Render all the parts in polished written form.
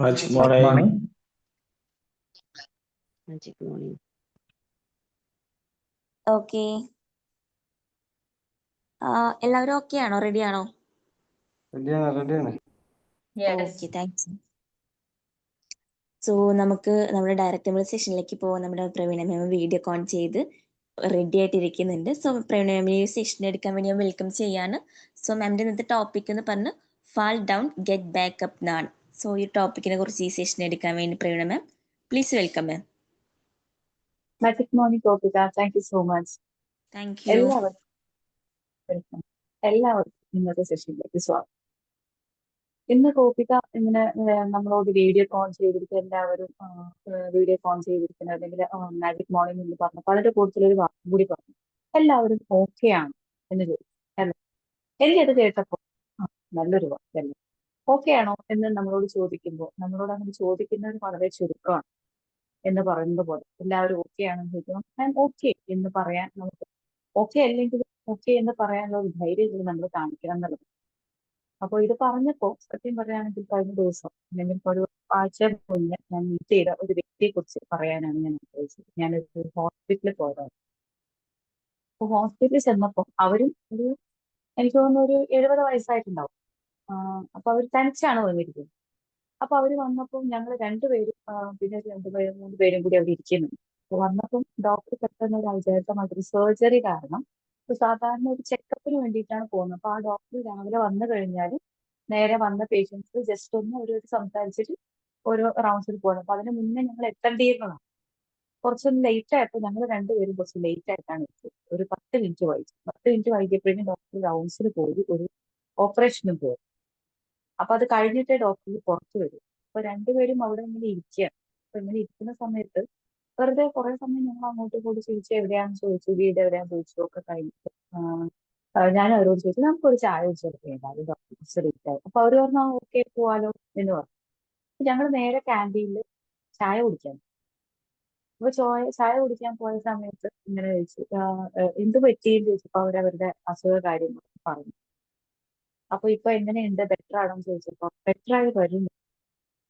Magic Good morning. morning. Magic morning. Okay എല്ലാവരും okay ആണോ? Ready ആണോ? റെഡിയാണ്. Okay, thanks. സോ നമുക്ക് നമ്മുടെ ഡയറക്റ്റ് സെഷനിലേക്ക് പോകാം. നമ്മുടെ പ്രവീണ മാം വീഡിയോ കോൺ ചെയ്ത് റെഡി ആയിട്ടിരിക്കുന്നുണ്ട്. സോ പ്രവീണ മാമിനെ ഈ സെഷൻ എടുക്കാൻ വേണ്ടി ഞാൻ വെൽക്കം ചെയ്യാണ്. സോ മാമിൻ്റെ ഇന്നത്തെ ടോപ്പിക് എന്ന് പറഞ്ഞ് fall down get back up എന്നാണ്. സോ ഈ ടോപ്പിക്കിനെ കുറിച്ച് ഈ സെഷൻ എടുക്കാൻ വേണ്ടി Praveena ma'am please welcome ma'am. Magic morning, Gopika. Thank you so much. Thank you. എല്ലാവർക്കും ഇന്നത്തെ സെഷനിലേക്ക് സ്വാഗതം. ഇന്ന് ഗോപിക ഇങ്ങനെ നമ്മളോട് വീഡിയോ കോൾ ചെയ്തിരിക്കുന്ന എല്ലാവരും വീഡിയോ കോൾ ചെയ്തിരിക്കുന്നത് അല്ലെങ്കിൽ മാജിക് മോർണിംഗ് എന്ന് പറഞ്ഞു വളരെ കൂടുതലൊരു വാക്കും കൂടി പറഞ്ഞു. എല്ലാവരും ഓക്കെ ആണ് എന്ന് ചോദിച്ചു അല്ലേ? എനിക്കത് കേട്ടപ്പോൾ നല്ലൊരു വാക്കല്ലേ. ഓക്കെ ആണോ എന്ന് നമ്മളോട് ചോദിക്കുമ്പോൾ നമ്മളോട് അങ്ങനെ ചോദിക്കുന്നവർ വളരെ ചുരുക്കമാണ് എന്ന് പറയുന്നത് പോലെ എല്ലാവരും ഓക്കെ ആണെന്ന് ചോദിക്കുമ്പോൾ ഞാൻ ഓക്കെ എന്ന് പറയാൻ നമുക്ക് ഓക്കെ അല്ലെങ്കിൽ ഓക്കെ എന്ന് പറയാനുള്ള ഒരു ധൈര്യം നമ്മൾ കാണിക്കണം എന്നുള്ളത്. അപ്പൊ ഇത് പറഞ്ഞപ്പോ സത്യം പറയുകയാണെങ്കിൽ കഴിഞ്ഞ ദിവസം അല്ലെങ്കിൽ ഒരു ആഴ്ച മുന്നേ ഞാൻ മീറ്റ് ചെയ്ത ഒരു വ്യക്തിയെ കുറിച്ച് പറയാനാണ് ഞാൻ ആഗ്രഹിച്ചത്. ഞാനൊരു ഹോസ്പിറ്റലിൽ പോയതാണ്. അപ്പൊ ഹോസ്പിറ്റലിൽ ചെന്നപ്പോൾ അവരും എനിക്ക് തോന്നുന്നു ഒരു 70 വയസ്സായിട്ടുണ്ടാവും. അപ്പൊ അവർ തനിച്ചാണ് വന്നിരിക്കുന്നത്. അപ്പൊ അവര് വന്നപ്പോൾ ഞങ്ങൾ രണ്ടുപേരും പിന്നെ ഒരു മൂന്ന് പേരും കൂടി അവിടെ ഇരിക്കുന്നുണ്ട്. അപ്പൊ വന്നപ്പം ഡോക്ടർ പെട്ടെന്ന് ഒരു അവിചാരിതമായിട്ടൊരു സർജറി കാരണം സാധാരണ ഒരു ചെക്കപ്പിന് വേണ്ടിയിട്ടാണ് പോകുന്നത്. അപ്പൊ ആ ഡോക്ടർ രാവിലെ വന്നു കഴിഞ്ഞാൽ നേരെ വന്ന പേഷ്യൻസ് ജസ്റ്റ് ഒന്ന് ഒരു സംസാരിച്ചിട്ട് ഓരോ റൗണ്ട്സിൽ പോകണം. അപ്പൊ അതിന് മുന്നേ ഞങ്ങൾ എത്തേണ്ടിയിരുന്നതാണ്. കുറച്ചൊന്ന് ലേറ്റ് ആയപ്പോൾ ഞങ്ങൾ രണ്ടുപേരും കുറച്ച് ലേറ്റ് ആയിട്ടാണ് എത്തിയത്. ഒരു 10 മിനിറ്റ് വൈകി. 10 മിനിറ്റ് വൈകിയപ്പോഴേക്കും ഡോക്ടർ റൗണ്ട്സിന് പോയി ഒരു ഓപ്പറേഷനും പോയി. അപ്പൊ അത് കഴിഞ്ഞിട്ടേ ഡോക്ടർ പുറത്തു വരും. അപ്പൊ രണ്ടുപേരും അവിടെ ഇങ്ങനെ ഇരിക്കുകയാണ്. അപ്പൊ ഇങ്ങനെ ഇരിക്കുന്ന സമയത്ത് വെറുതെ കുറെ സമയം ഞങ്ങൾ അങ്ങോട്ടും ഇങ്ങോട്ടും ചോദിച്ചു, എവിടെയാണെന്ന് ചോദിച്ചു, വീട് എവിടെയാണെന്ന് ചോദിച്ചു ഒക്കെ കഴിഞ്ഞിട്ട് ഞാൻ അവരോട് ചോദിച്ചു നമുക്കൊരു ചായ കുടിച്ചെടുക്കേണ്ടാവും ഡോക്ടർ കുറച്ച് ലേറ്റ് ആയി. അപ്പൊ അവര് പറഞ്ഞു ഓക്കെ പോവാലോ എന്ന് പറഞ്ഞു. ഞങ്ങൾ നേരെ ക്യാൻറ്റീനിൽ ചായ കുടിക്കാൻ. അപ്പൊ ചായ കുടിക്കാൻ പോയ സമയത്ത് ഇങ്ങനെ ചോദിച്ചു എന്ത് പറ്റിയെന്ന് ചോദിച്ചപ്പോ അവരവരുടെ അസുഖ കാര്യങ്ങൾ പറഞ്ഞു. അപ്പൊ ഇപ്പൊ എങ്ങനെയുണ്ട്, ബെറ്റർ ആണെന്ന് ചോദിച്ചപ്പോ ബെറ്റർ ആയി വരുന്നു.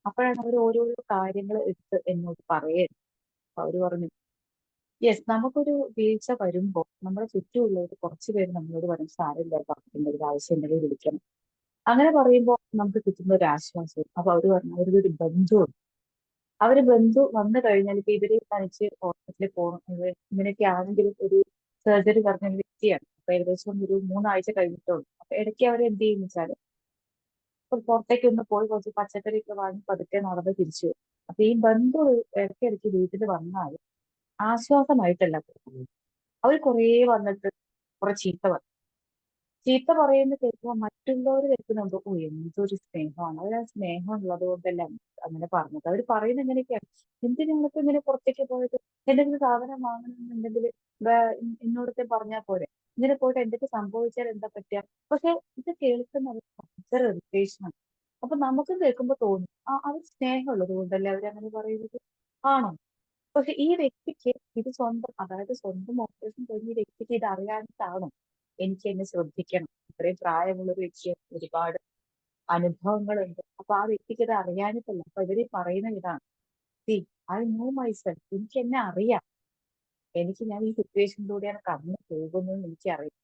അപ്പോഴാണ് അവർ ഓരോരോ കാര്യങ്ങൾ എടുത്ത് എന്നോട് പറയുന്നത്. അപ്പൊ അവര് പറഞ്ഞു യെസ്, നമുക്കൊരു വീഴ്ച വരുമ്പോൾ നമ്മുടെ ചുറ്റുമുള്ളവർ കുറച്ച് പേര് നമ്മളോട് പറയും സാരമില്ല, പറഞ്ഞിട്ടുണ്ട് ഒരു ആവശ്യം ഉണ്ടെങ്കിൽ വിളിക്കണം. അങ്ങനെ പറയുമ്പോൾ നമുക്ക് കിട്ടുന്ന ഒരു ആശ്വാസം. അപ്പൊ അവര് പറഞ്ഞു അവരുടെ ഒരു ബന്ധുവുണ്ട്. അവര് ബന്ധു വന്നു കഴിഞ്ഞാൽ ഇപ്പൊ ഇവര് തനിച്ച് ഹോസ്പിറ്റലിൽ പോകണം ഇങ്ങനെയൊക്കെ ആണെങ്കിലും ഒരു സർജറി പറഞ്ഞ ഒരു വ്യക്തിയാണ്. അപ്പൊ ഏകദേശം ഒരു 3 ആഴ്ച കഴിഞ്ഞിട്ടുള്ളൂ. അപ്പൊ ഇടയ്ക്ക് അവർ എന്ത് ചെയ്യുന്ന വെച്ചാൽ പുറത്തേക്ക് ഒന്ന് പോയി കുറച്ച് പച്ചക്കറിയൊക്കെ വാങ്ങി പതുക്കെ നടന്ന് തിരിച്ചു വരും. അപ്പൊ ഈ ബന്ധു ഇടയ്ക്കിടയ്ക്ക് വീട്ടിൽ വന്നാൽ ആശ്വാസമായിട്ടല്ല പോകുന്നത്. അവർ കുറേ വന്നിട്ട് കുറെ ചീത്ത പറയുന്ന കേൾക്കുമ്പോൾ മറ്റുള്ളവർ കേൾക്കുന്നുണ്ടോ ഓ എന്തൊരു സ്നേഹമാണ്, അവർ ആ സ്നേഹം ഉള്ളത് കൊണ്ടല്ല അങ്ങനെ പറഞ്ഞത്. അവർ പറയുന്നത് എങ്ങനെയൊക്കെയാണ്, എന്തിനാണിപ്പോ ഇങ്ങനെ പുറത്തേക്ക് പോയത്, എന്തെങ്കിലും സാധനം വാങ്ങണമെന്നുണ്ടെങ്കിൽ എന്നോടൊക്കെ പറഞ്ഞാൽ പോരെ, ഇങ്ങനെ പോയിട്ട് എന്തൊക്കെ സംഭവിച്ചാൽ എന്താ പറ്റുക. പക്ഷെ ഇത് കേൾക്കുന്നവർ ഭയങ്കര ഇറിറ്റേഷനാണ്. അപ്പൊ നമുക്ക് കേൾക്കുമ്പോൾ തോന്നും അവർ സ്നേഹമുള്ളത് കൊണ്ടല്ലേ അവരങ്ങനെ പറയുന്നത്. ആണോ? പക്ഷെ ഈ വ്യക്തിക്ക് ഇത് സ്വന്തം, അതായത് സ്വന്തം ഓപ്പറേഷൻ കഴിഞ്ഞ ഈ വ്യക്തിക്ക് ഇത് അറിയാനിട്ടാണോ എനിക്ക് എന്നെ ശ്രദ്ധിക്കണം, ഇത്രയും പ്രായമുള്ള ഒരു വ്യക്തിയാണ്, ഒരുപാട് അനുഭവങ്ങളുണ്ട്. അപ്പൊ ആ വ്യക്തിക്ക് ഇത് അറിയാനിട്ടല്ല. അപ്പൊ ഇവര് പറയുന്ന ഇതാണ് സി ഐ നോ മൈസെൽഫ്, എനിക്ക് എന്നെ അറിയാം, ഞാൻ ഈ സിറ്റുവേഷനിലൂടെയാണ് കടന്നു പോകുന്നതെന്ന് എനിക്കറിയാം.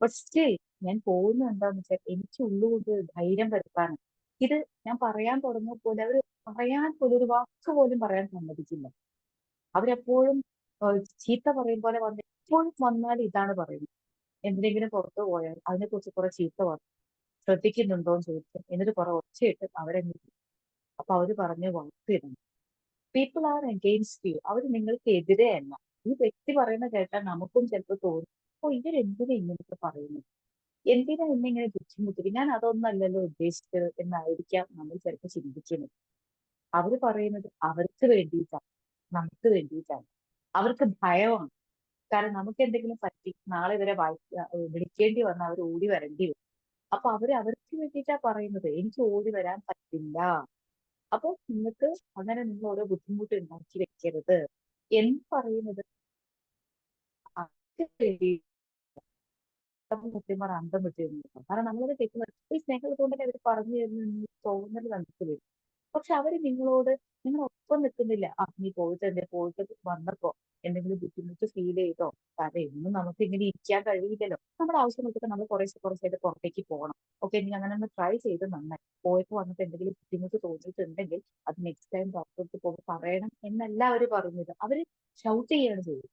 ബട്ട് സ്റ്റിൽ ഞാൻ പോകുന്നത് എന്താന്ന് വെച്ചാൽ എനിക്ക് ഉള്ളുകൊണ്ട് ധൈര്യം വരുത്താനാണ്. ഇത് ഞാൻ പറയാൻ തുടങ്ങിയപ്പോൾ അവർ പറയാൻ പോലും ഒരു വാക്ക് പോലും പറയാൻ സമ്മതിക്കില്ല. അവരെപ്പോഴും ചീത്ത പറയും പോലെ വന്ന് എപ്പോഴും വന്നാൽ ഇതാണ് പറയുന്നത്. എന്തെങ്കിലും പുറത്തു പോയാൽ അതിനെക്കുറിച്ച് കുറെ ചീത്ത പറഞ്ഞു, ശ്രദ്ധിക്കുന്നുണ്ടോ എന്ന് ചോദിച്ചു, എന്നിട്ട് കുറെ ഒച്ചയിട്ട് അവരെന്നെ. അപ്പൊ അവര് പറഞ്ഞ വാക്ക് ഇതാണ് പീപ്പിൾ ആർ അഗെയിൻസ്റ്റ് യു, അവർ നിങ്ങൾക്ക് എതിരെയല്ല. ഈ വ്യക്തി പറയുന്ന കേട്ടാൽ നമുക്കും ചിലപ്പോൾ തോന്നും ഓ ഇവരെന്തിനാ ഇങ്ങനെയൊക്കെ പറയുന്നത്, എന്തിനാ എന്നെ ഇങ്ങനെ ബുദ്ധിമുട്ടിക്കും, ഞാൻ അതൊന്നല്ലല്ലോ ഉദ്ദേശിച്ചത് എന്നായിരിക്കാം നമ്മൾ ചിലപ്പോൾ ചിന്തിക്കുന്നത്. അവര് പറയുന്നത് അവർക്ക് വേണ്ടിയിട്ടാണ്, നമുക്ക് വേണ്ടിയിട്ടാണ്. അവർക്ക് ഭയമാണ്. കാരണം നമുക്ക് എന്തെങ്കിലും പറ്റി നാളെ ഇവരെ വിളിക്കേണ്ടി വന്നാൽ അവർ ഓടി വരേണ്ടി വരും. അപ്പൊ അവർക്ക് വേണ്ടിയിട്ടാ പറയുന്നത്, എനിക്ക് ഓടി വരാൻ പറ്റില്ല. അപ്പൊ നിങ്ങൾക്ക് അങ്ങനെ നിങ്ങൾ ഓരോ ബുദ്ധിമുട്ട് ഉണ്ടാക്കി വെക്കരുത് എന്ന് പറയുന്നത് അവർക്ക് വേണ്ടി സത്യം പറഞ്ഞ അന്തം വിട്ടിരുന്നു. കാരണം നമ്മളത് കേൾക്കുന്നത് ഈ സ്നേഹം കൊണ്ടൊക്കെ അവർ പറഞ്ഞു തരുന്ന തോന്നൽ നമുക്ക് വരും. പക്ഷെ അവര് നിങ്ങളൊപ്പം നിൽക്കുന്നില്ല. നീ പോയിട്ട് വന്നപ്പോ എന്തെങ്കിലും ബുദ്ധിമുട്ട് ഫീൽ ചെയ്തോ? കാരണം എന്നും നമുക്ക് ഇങ്ങനെ ഇരിക്കാൻ കഴിയില്ലല്ലോ. നമ്മുടെ ആവശ്യങ്ങൾക്കൊക്കെ നമ്മൾ കുറേശ്ശെ പുറത്തേക്ക് പോകണം. ഓക്കെ, നീ അങ്ങനെ ഒന്ന് ട്രൈ ചെയ്ത് നന്നായി. പോയപ്പോ വന്നിട്ട് എന്തെങ്കിലും ബുദ്ധിമുട്ട് തോന്നിയിട്ടുണ്ടെങ്കിൽ അത് നെക്സ്റ്റ് ടൈം ഡോക്ടറെ അടുത്ത് പോകുമ്പോൾ പറയണം എന്നല്ല അവര് പറഞ്ഞത്. അവര് ഷൗട്ട് ചെയ്യാണ് ചെയ്തത്.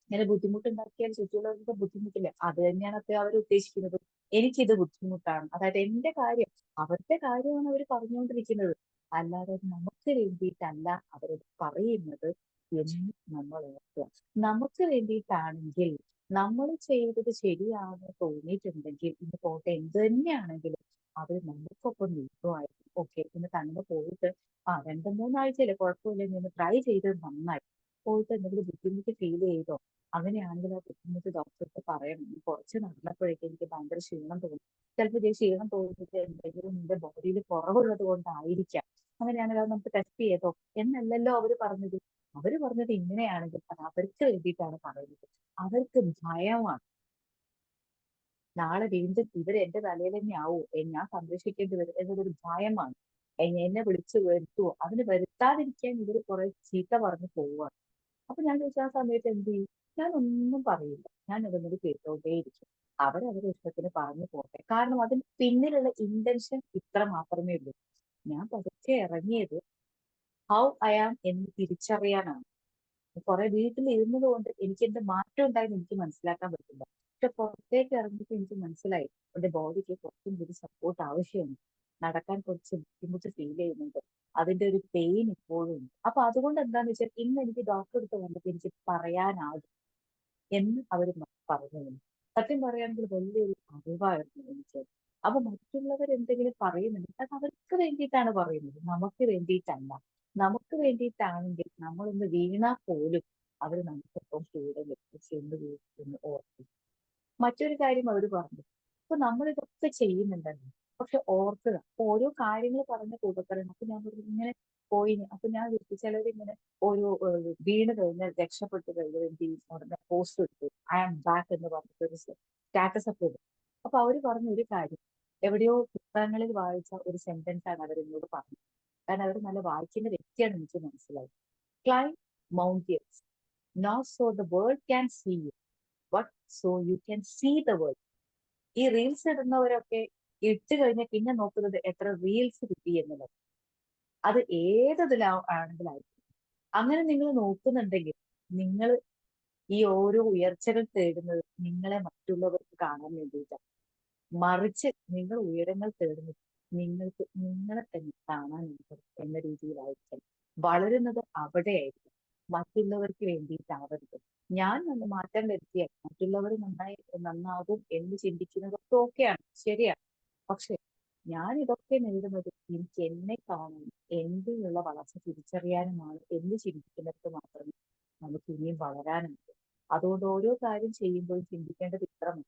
ഇങ്ങനെ ബുദ്ധിമുട്ടുണ്ടാക്കിയാൽ ചുറ്റുമുള്ളവർക്ക് ബുദ്ധിമുട്ടില്ല. അത് തന്നെയാണ് അപ്പോൾ അവർ ഉദ്ദേശിക്കുന്നത്. എനിക്കിത് ബുദ്ധിമുട്ടാണ്. അതായത് എന്റെ കാര്യം, അവരുടെ കാര്യമാണ് അവർ പറഞ്ഞുകൊണ്ടിരിക്കുന്നത്. അല്ലാതെ നമുക്ക് വേണ്ടിയിട്ടല്ല അവരത് പറയുന്നത് എന്ന് നമ്മൾ ഓർക്കുക. നമുക്ക് വേണ്ടിയിട്ടാണെങ്കിൽ നമ്മൾ ചെയ്തത് ശരിയാണെന്ന് തോന്നിയിട്ടുണ്ടെങ്കിൽ ഇന്ന് പോട്ടെ എന്ത് തന്നെയാണെങ്കിലും അവർ നമുക്കൊപ്പം നിൽക്കുമായിരുന്നു. ഓക്കെ, ഇന്ന് തന്നെ പോയിട്ട് 2-3 ആഴ്ചയല്ലേ, കുഴപ്പമില്ല, നീ ഒന്ന് ട്രൈ ചെയ്തത് നന്നായി. പോയിട്ട് എന്തെങ്കിലും ബുദ്ധിമുട്ട് ഫീൽ ചെയ്തോ? അങ്ങനെയാണെങ്കിൽ ആ ബുദ്ധിമുട്ട് ഡോക്ടർക്ക് പറയണം. കുറച്ച് നടന്നപ്പോഴേക്കും എനിക്ക് ഭയങ്കര ക്ഷീണം തോന്നി. ചിലപ്പോൾ ഈ ക്ഷീണം തോന്നിയിട്ട് എന്തെങ്കിലും നിന്റെ ബോഡിയിൽ കുറവുള്ളത് കൊണ്ടായിരിക്കാം. അങ്ങനെയാണെങ്കിൽ അത് നമുക്ക് ടെസ്റ്റ് ചെയ്തോ എന്നല്ലല്ലോ അവര് പറഞ്ഞത്. അവര് പറഞ്ഞത് ഇങ്ങനെയാണെങ്കിൽ അത് അവർക്ക് വേണ്ടിയിട്ടാണ് പറയുന്നത്. അവർക്ക് ഭയമാണ്. നാളെ വീണ്ടും ഇവർ എന്റെ തലയിൽ തന്നെ ആവോ, ഞാൻ സംരക്ഷിക്കേണ്ടി വരും എന്നതൊരു ഭയമാണ്. എന്നെ വിളിച്ചു വരുത്തുവോ? അതിന് വരുത്താതിരിക്കാൻ ഇവര് കുറെ ചീത്ത പറഞ്ഞു പോവുകയാണ്. അപ്പൊ ഞാൻ ചോദിച്ച ആ സമയത്ത് എന്ത് ചെയ്യും? ഞാൻ ഒന്നും പറയില്ല. ഞാൻ അതൊന്നും കേട്ടോണ്ടേയിരിക്കും. അവരവരുടെ ഇഷ്ടത്തിന് പറഞ്ഞു പോട്ടെ. കാരണം അതിന് പിന്നിലുള്ള ഇന്റൻഷൻ ഇത്ര മാത്രമേ ഉള്ളൂ. ഞാൻ പതുക്കെ ഇറങ്ങിയത് ഹൗ ഐ ആം എന്ന് തിരിച്ചറിയാനാണ്. കുറെ വീട്ടിൽ ഇരുന്നത് കൊണ്ട് എനിക്ക് എന്ത് മാറ്റം ഉണ്ടായെന്ന് എനിക്ക് മനസ്സിലാക്കാൻ പറ്റില്ല. പക്ഷെ പുറത്തേക്ക് ഇറങ്ങിയപ്പോൾ എനിക്ക് മനസ്സിലായി എന്റെ ബോഡിക്ക് കുറച്ചും കൂടി സപ്പോർട്ട് ആവശ്യമുണ്ട്. നടക്കാൻ കുറച്ച് ബുദ്ധിമുട്ട് ഫീൽ ചെയ്യുന്നുണ്ട്. അതിന്റെ ഒരു പെയിൻ ഇപ്പോഴും ഉണ്ട്. അപ്പൊ അതുകൊണ്ട് എന്താന്ന് വെച്ചാൽ ഇന്ന് എനിക്ക് ഡോക്ടറെ അടുത്ത് വന്നിട്ട് എനിക്ക് പറയാനാകും എന്ന് അവർ പറഞ്ഞു. സത്യം പറയുകയാണെങ്കിൽ വലിയൊരു അറിവായിരുന്നു എനിക്ക്. അപ്പൊ മറ്റുള്ളവർ എന്തെങ്കിലും പറയുന്നുണ്ട് അത് അവർക്ക് വേണ്ടിയിട്ടാണ് പറയുന്നത്, നമുക്ക് വേണ്ടിയിട്ടല്ല. നമുക്ക് വേണ്ടിയിട്ടാണെങ്കിൽ നമ്മളൊന്ന് വീണാൽ പോലും അവർ നമുക്കൊപ്പം കൂടെ എന്ന് ഓർക്കും. മറ്റൊരു കാര്യം അവർ പറഞ്ഞു, അപ്പൊ നമ്മൾ ഇതൊക്കെ ചെയ്യുന്നുണ്ടല്ലോ, പക്ഷെ ഓർക്കുക ഓരോ കാര്യങ്ങൾ പറഞ്ഞ കൂട്ടത്തിലുണ്ട്. അപ്പൊ ഞാൻ പറഞ്ഞു ഇങ്ങനെ പോയി. അപ്പൊ ഞാൻ ചിലരിങ്ങനെ ഓരോ വീണ് കഴിഞ്ഞാൽ രക്ഷപ്പെട്ടു കഴിഞ്ഞാൽ എന്ത് ചെയ്യും, ഉടനെ പോസ്റ്റ് ഇട്ടു ഐ ആം ബാക്ക് എന്ന് പറഞ്ഞിട്ട് ഒരു സ്റ്റാറ്റസ് ഒക്കെ ഇടും. അപ്പൊ അവര് പറഞ്ഞ ഒരു കാര്യം എവിടെയോ പുസ്തകങ്ങളിൽ വായിച്ച ഒരു സെന്റൻസ് ആണ് അവരെന്നോട് പറഞ്ഞത്. കാരണം അവർ നല്ല വായിക്കുന്ന വ്യക്തിയാണ് എനിക്ക് മനസ്സിലായി. Climb mountains not so the world can see you but so you can see the world. ഈ റീൽസ് ഇടുന്നവരൊക്കെ ഇട്ട് കഴിഞ്ഞാൽ പിന്നെ നോക്കുന്നത് എത്ര റീൽസ് കിട്ടി എന്നുള്ളത്. അത് ആണെങ്കിലായിരിക്കും. അങ്ങനെ നിങ്ങൾ നോക്കുന്നുണ്ടെങ്കിൽ നിങ്ങൾ ഈ ഓരോ ഉയർച്ചകൾ തേടുന്നത് നിങ്ങളെ മറ്റുള്ളവർക്ക് കാണാൻ വേണ്ടിയിട്ടാണ്. മറിച്ച് നിങ്ങൾ ഉയരങ്ങൾ തേടുന്നത് നിങ്ങൾക്ക് നിങ്ങളെ തന്നെ കാണാൻ എന്ന രീതിയിലായിരിക്കും. വളരുന്നത് അവിടെയായിരിക്കും, മറ്റുള്ളവർക്ക് വേണ്ടിയിട്ടാവരുത്. ഞാൻ മാറ്റം വരുത്തിയാൽ മറ്റുള്ളവർ നന്നാകും എന്ന് ചിന്തിക്കുന്നതൊക്കെ ഓക്കെയാണ്, ശരിയാണ്. പക്ഷെ ഞാൻ ഇതൊക്കെ നേടുന്നത് എനിക്ക് എന്നെ കാണാനും എന്തിനുള്ള വളർച്ച തിരിച്ചറിയാനുമാണ് എന്ന് ചിന്തിക്കുന്നിടത്ത് മാത്രമേ നമുക്ക് ഇനിയും വളരാനുണ്ട്. അതുകൊണ്ട് ഓരോ കാര്യം ചെയ്യുമ്പോഴും ചിന്തിക്കേണ്ടത് ഇത്രമാണ്.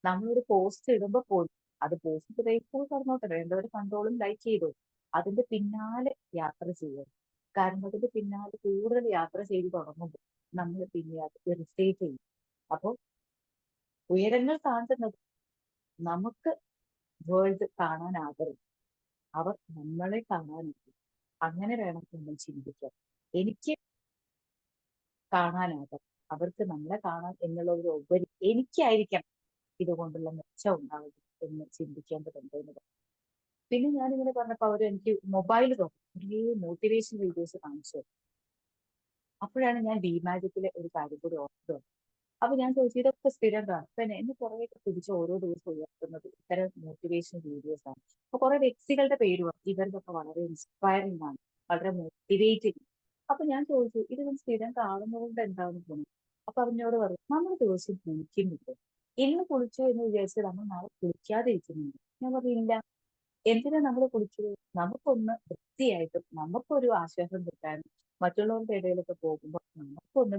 നമ്മളൊരു പോസ്റ്റ് ഇടുമ്പോൾ പോലും അത് പോസ്റ്റ് ഫേസ്ബുക്ക് പറഞ്ഞോട്ടെ, വേണ്ടവർ കണ്ടോളും ലൈക്ക് ചെയ്തോ, അതിന്റെ പിന്നാലെ യാത്ര ചെയ്യണം. കാരണം അതിന്റെ പിന്നാലെ കൂടുതൽ യാത്ര ചെയ്ത് തുടങ്ങുമ്പോൾ നമ്മൾ പിന്നെ അത് ഇറിറ്റേറ്റ് ചെയ്യും. അപ്പോൾ ഉയരങ്ങൾ താണ്ടുന്നത് നമുക്ക് വേൾഡ് കാണാനാകരുത്, അവർ നമ്മളെ കാണാനുണ്ട്. അങ്ങനെ വേണം നമ്മൾ ചിന്തിക്കാൻ. എനിക്ക് കാണാനാകും, അവർക്ക് നമ്മളെ കാണാൻ എന്നുള്ള ഒരു ഉപരി എനിക്കായിരിക്കണം ഇതുകൊണ്ടുള്ള മെച്ചം ഉണ്ടാവുക എന്ന് ചിന്തിക്കേണ്ടതുണ്ട് എന്ന് പറഞ്ഞു. പിന്നെ ഞാനിങ്ങനെ പറഞ്ഞപ്പോ അവർ എനിക്ക് മൊബൈൽ തോന്നി കുറേ മോട്ടിവേഷൻ വീഡിയോസ് കാണിച്ചു. അപ്പോഴാണ് ഞാൻ മാജിക്കിലെ ഒരു കാര്യം കൂടി ഓർത്തത്. അപ്പൊ ഞാൻ ചോദിച്ചു ഇതൊക്കെ സ്ഥിരം കാണും. പിന്നെ എന്നെ കുറേയൊക്കെ പിടിച്ച് ഓരോ ദിവസവും ഉയർത്തുന്നത് ഇത്തരം മോട്ടിവേഷൻ വീഡിയോസ് ആണ്. അപ്പൊ കുറെ വ്യക്തികളുടെ പേര് പറഞ്ഞു, ഇവരുടെയൊക്കെ വളരെ ഇൻസ്പയറിംഗ് ആണ്, വളരെ മോട്ടിവേറ്റിംഗ്. അപ്പൊ ഞാൻ ചോദിച്ചു ഇത് സ്ഥിരം കാണുന്നതുകൊണ്ട് എന്താണെന്ന് തോന്നുന്നു. അപ്പൊ അവനോട് പറഞ്ഞു നമ്മൾ ദിവസം കുളിക്കുന്നില്ല, ഇന്ന് കുളിച്ചു എന്ന് വിചാരിച്ച് നമ്മൾ നാളെ കുളിക്കാതിരിക്കുന്നുണ്ട്. ഞാൻ പറഞ്ഞില്ല, എന്തിനാ നമ്മൾ കുളിച്ചത്? നമുക്കൊന്ന് വൃത്തിയായിട്ടും നമുക്കൊരു ആശ്വാസം കിട്ടാനും മറ്റുള്ളവരുടെ ഇടയിലൊക്കെ പോകുമ്പോൾ നമുക്കൊന്ന്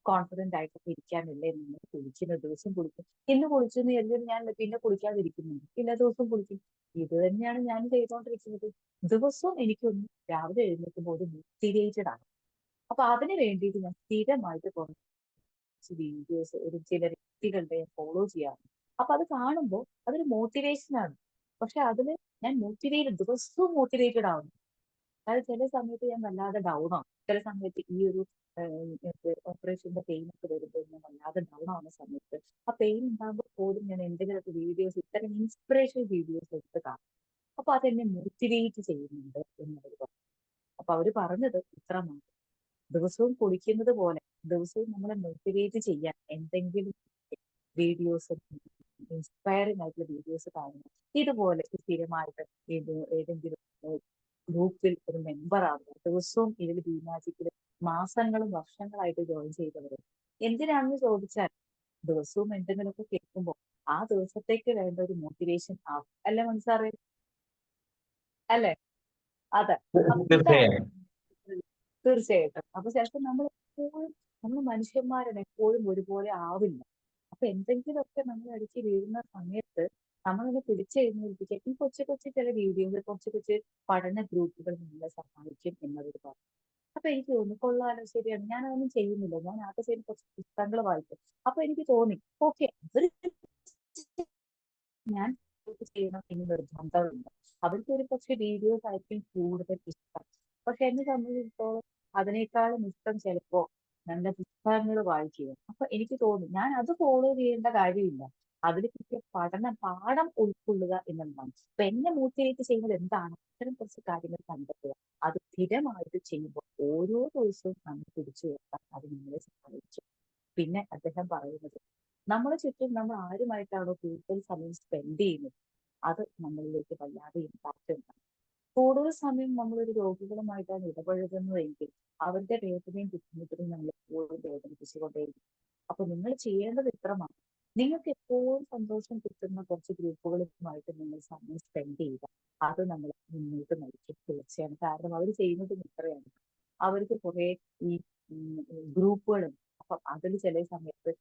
കോൺഫിഡന്റ് ആയിട്ടൊക്കെ ഇരിക്കാനല്ലേ നമ്മൾ കുളിക്കുന്ന. ദിവസം കുളിക്കും. ഇന്ന് കുളിച്ചെന്ന് കരുതി ഞാൻ പിന്നെ കുളിക്കാതിരിക്കുന്നുണ്ട്, എല്ലാ ദിവസവും കുളിക്കും. ഇത് തന്നെയാണ് ഞാൻ ചെയ്തുകൊണ്ടിരിക്കുന്നത്. ദിവസവും എനിക്കൊന്ന് രാവിലെ എഴുന്നേൽക്കുമ്പോൾ ഒരു മോട്ടിവേറ്റഡ് ആണ്. അപ്പൊ അതിന് വേണ്ടിയിട്ട് ഞാൻ സ്ഥിരമായിട്ട് കുറച്ച് വീഡിയോസ് ചില വ്യക്തികളുടെ ഫോളോ ചെയ്യാറുണ്ട്. അപ്പൊ അത് കാണുമ്പോൾ അതൊരു മോട്ടിവേഷൻ ആണ്. പക്ഷെ അതിന് ഞാൻ ദിവസവും മോട്ടിവേറ്റഡ് ആവുന്നു. അതായത് ചില സമയത്ത് ഞാൻ വല്ലാതെ ഡൗൺ ആവും. ചില സമയത്ത് ഈ ഒരു ഓപ്പറേഷന്റെ പെയിൻ ഒക്കെ വരുമ്പോൾ ഞാൻ വല്ലാതെ ഡൗൺ ആവുന്ന സമയത്ത് ആ പെയിൻ ഉണ്ടാകുമ്പോൾ പോലും ഞാൻ എന്തെങ്കിലുമൊക്കെ വീഡിയോസ് ഇത്തരം ഇൻസ്പിറേഷൻ വീഡിയോസ് എടുത്ത് കാണും. അപ്പൊ അതെന്നെ മോട്ടിവേറ്റ് ചെയ്യുന്നുണ്ട് എന്നവർ പറഞ്ഞു. അപ്പൊ അവര് പറഞ്ഞത് ഇത്ര മാത്രം. ദിവസവും കുളിക്കുന്നത് പോലെ ദിവസവും നമ്മളെ മോട്ടിവേറ്റ് ചെയ്യാൻ എന്തെങ്കിലും വീഡിയോസ്, ഇൻസ്പയറിംഗ് ആയിട്ടുള്ള വീഡിയോസ് കാണുന്നു. ഇതുപോലെ സ്ഥിരമായിട്ട് ഏതെങ്കിലും ഗ്രൂപ്പിൽ ഒരു മെമ്പർ ആവുക, ദിവസവും ഇതിൽ ബിമാജിക്കിൽ മാസങ്ങളും വർഷങ്ങളായിട്ട് ജോയിൻ ചെയ്തവർ. എന്തിനാണെന്ന് ചോദിച്ചാൽ ദിവസവും എന്തെങ്കിലുമൊക്കെ കേൾക്കുമ്പോൾ ആ ദിവസത്തേക്ക് വേണ്ട ഒരു മോട്ടിവേഷൻ ആവും. അല്ലേ മനസ്സാറേ? അല്ലേ? അതെ. അപ്പൊ ഇതാണ് തീർച്ചയായും. തീർച്ചയായിട്ടും. അപ്പൊ ചിലപ്പോൾ നമ്മൾ മനുഷ്യന്മാരാണ്, എപ്പോഴും ഒരുപോലെ ആവില്ല. അപ്പൊ എന്തെങ്കിലുമൊക്കെ നമ്മൾ അടിച്ച് വീഴുന്ന സമയത്ത് നമ്മളൊന്ന് പിടിച്ചെഴുന്നേൽപ്പിക്കുക. ഈ കൊച്ചു കൊച്ചു ചില വീഡിയോകൾ, കൊച്ചു കൊച്ചു പഠന ഗ്രൂപ്പുകൾ നമ്മളെ സഹായിക്കും എന്നവർ പറഞ്ഞു. അപ്പൊ എനിക്ക് തോന്നി കൊള്ളാലോ, ശരിയാണ്, ഞാൻ അതൊന്നും ചെയ്യുന്നില്ല, ഞാൻ ആകെ ചെയ്ത് കുറച്ച് പുസ്തകങ്ങൾ വായിക്കും. അപ്പൊ എനിക്ക് തോന്നി ഓക്കെ, ഞാൻ ഇത് ചെയ്യണം എന്ന് നിർബന്ധമുണ്ട്. അവർക്ക് ഒരു പക്ഷെ വീഡിയോസ് ആയിരിക്കും കൂടുതൽ ഇഷ്ടം. പക്ഷെ എന്നെ സംബന്ധിച്ചിടത്തോളം അതിനേക്കാളും ഇഷ്ടം ചിലപ്പോ നല്ല പുസ്തകങ്ങൾ വായിക്കുക. അപ്പൊ എനിക്ക് തോന്നി ഞാൻ അത് ഫോളോ ചെയ്യേണ്ട കാര്യമില്ല. അതിൽ കിട്ടിയ പാഠം ഉൾക്കൊള്ളുക എന്നുള്ളതാണ്. അപ്പൊ എന്നെ മോട്ടിവേറ്റ് ചെയ്യുന്നത് എന്താണ്? ഇത്തരം കുറച്ച് കാര്യങ്ങൾ കണ്ടെത്തുക. അത് സ്ഥിരമായിട്ട് ചെയ്യുമ്പോൾ ഓരോ ദിവസവും നമ്മൾ പിടിച്ചു വെക്കാൻ അത് നമ്മളെ സഹായിക്കും. പിന്നെ അദ്ദേഹം പറയുന്നത്, നമ്മളെ ചുറ്റും നമ്മൾ ആരുമായിട്ടാണോ കൂടുതൽ സമയം സ്പെൻഡ് ചെയ്യുന്നത് അത് നമ്മളിലേക്ക് വല്ലാതെ ഇമ്പാക്ട് ഉണ്ടാകും. കൂടുതൽ സമയം നമ്മളൊരു രോഗികളുമായിട്ടാണ് ഇടപഴകുന്നതെങ്കിൽ അവരുടെ വേദനയും ബുദ്ധിമുട്ടും നമ്മൾ എപ്പോഴും വേദനിപ്പിച്ചുകൊണ്ടേയിരിക്കും. അപ്പൊ നിങ്ങൾ ചെയ്യേണ്ടത് ഇത്രമാണ്. നിങ്ങൾക്ക് എപ്പോഴും സന്തോഷം കിട്ടുന്ന കുറച്ച് ഗ്രൂപ്പുകളുമായിട്ട് നിങ്ങൾ സമയം സ്പെൻഡ് ചെയ്യുക. അത് നമ്മളെ മുന്നോട്ട് നയിക്കും തീർച്ചയാണ്. കാരണം അവർ ചെയ്യുന്നത് ഇത്രയാണ്. അവർക്ക് കുറെ ഈ ഗ്രൂപ്പുകളും, അപ്പൊ അതിൽ ചില സമയത്ത്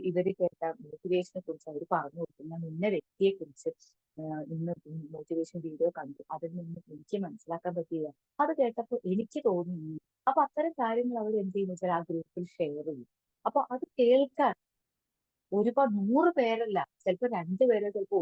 ഇവര് കേട്ട മോട്ടിവേഷനെ കുറിച്ച് അവർ പറഞ്ഞു കൊടുക്കും. ഞാൻ ഇന്ന വ്യക്തിയെ കുറിച്ച് ഇന്ന് മോട്ടിവേഷൻ വീഡിയോ കണ്ടു, അതിൽ നിന്ന് എനിക്ക് മനസ്സിലാക്കാൻ പറ്റിയ അത് കേട്ടപ്പോൾ എനിക്ക് തോന്നി. അപ്പൊ അത്തരം കാര്യങ്ങൾ അവർ എന്ത് ചെയ്യുന്ന വെച്ചാൽ ആ ഗ്രൂപ്പിൽ ഷെയർ ചെയ്യും. അപ്പൊ അത് കേൾക്കാൻ ഒരുപാട് 100 പേരല്ല, ചിലപ്പോ 2 പേരോ ചിലപ്പോ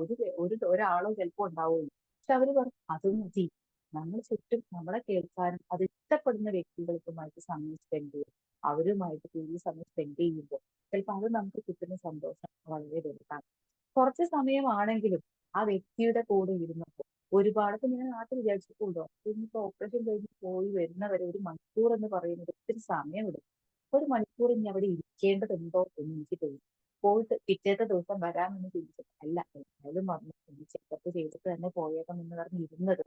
ഒരാളോ ചിലപ്പോ ഉണ്ടാവുള്ളൂ. പക്ഷെ അവര് പറഞ്ഞു അത് മതി. നമ്മൾ ചുറ്റും നമ്മളെ കേൾക്കാനും അത് ഇഷ്ടപ്പെടുന്ന വ്യക്തികൾക്കുമായിട്ട് സമയം സ്പെൻഡ് ചെയ്യും. അവരുമായിട്ട് കൂടുതൽ സമയം സ്പെൻഡ് ചെയ്യുമ്പോൾ ചിലപ്പോൾ അത് നമുക്ക് കിട്ടുന്ന സന്തോഷം വളരെ വലുതാണ്. കുറച്ച് സമയമാണെങ്കിലും ആ വ്യക്തിയുടെ കൂടെ ഇരുന്നപ്പോൾ ഒരുപാട്, ഇപ്പൊ ഞാൻ നാട്ടിൽ വിചാരിച്ചിട്ടുണ്ടോ ഇനിയിപ്പോ ഓപ്പറേഷൻ കഴിഞ്ഞ് പോയി വരുന്നവരെ 1 മണിക്കൂർ എന്ന് പറയുന്നത് ഒത്തിരി സമയമെടുക്കും. 1 മണിക്കൂർ ഇനി അവിടെ ഇരിക്കേണ്ടതുണ്ടോ എന്ന് എനിക്ക് തോന്നി. പോയിട്ട് പിറ്റേത്തെ ദിവസം വരാമെന്ന് ചിന്തിച്ചത് അല്ല, എന്തായാലും വന്നു ചെക്കപ്പ് ചെയ്തിട്ട് തന്നെ പോയേക്കാം എന്ന് പറഞ്ഞ് ഇരുന്നത്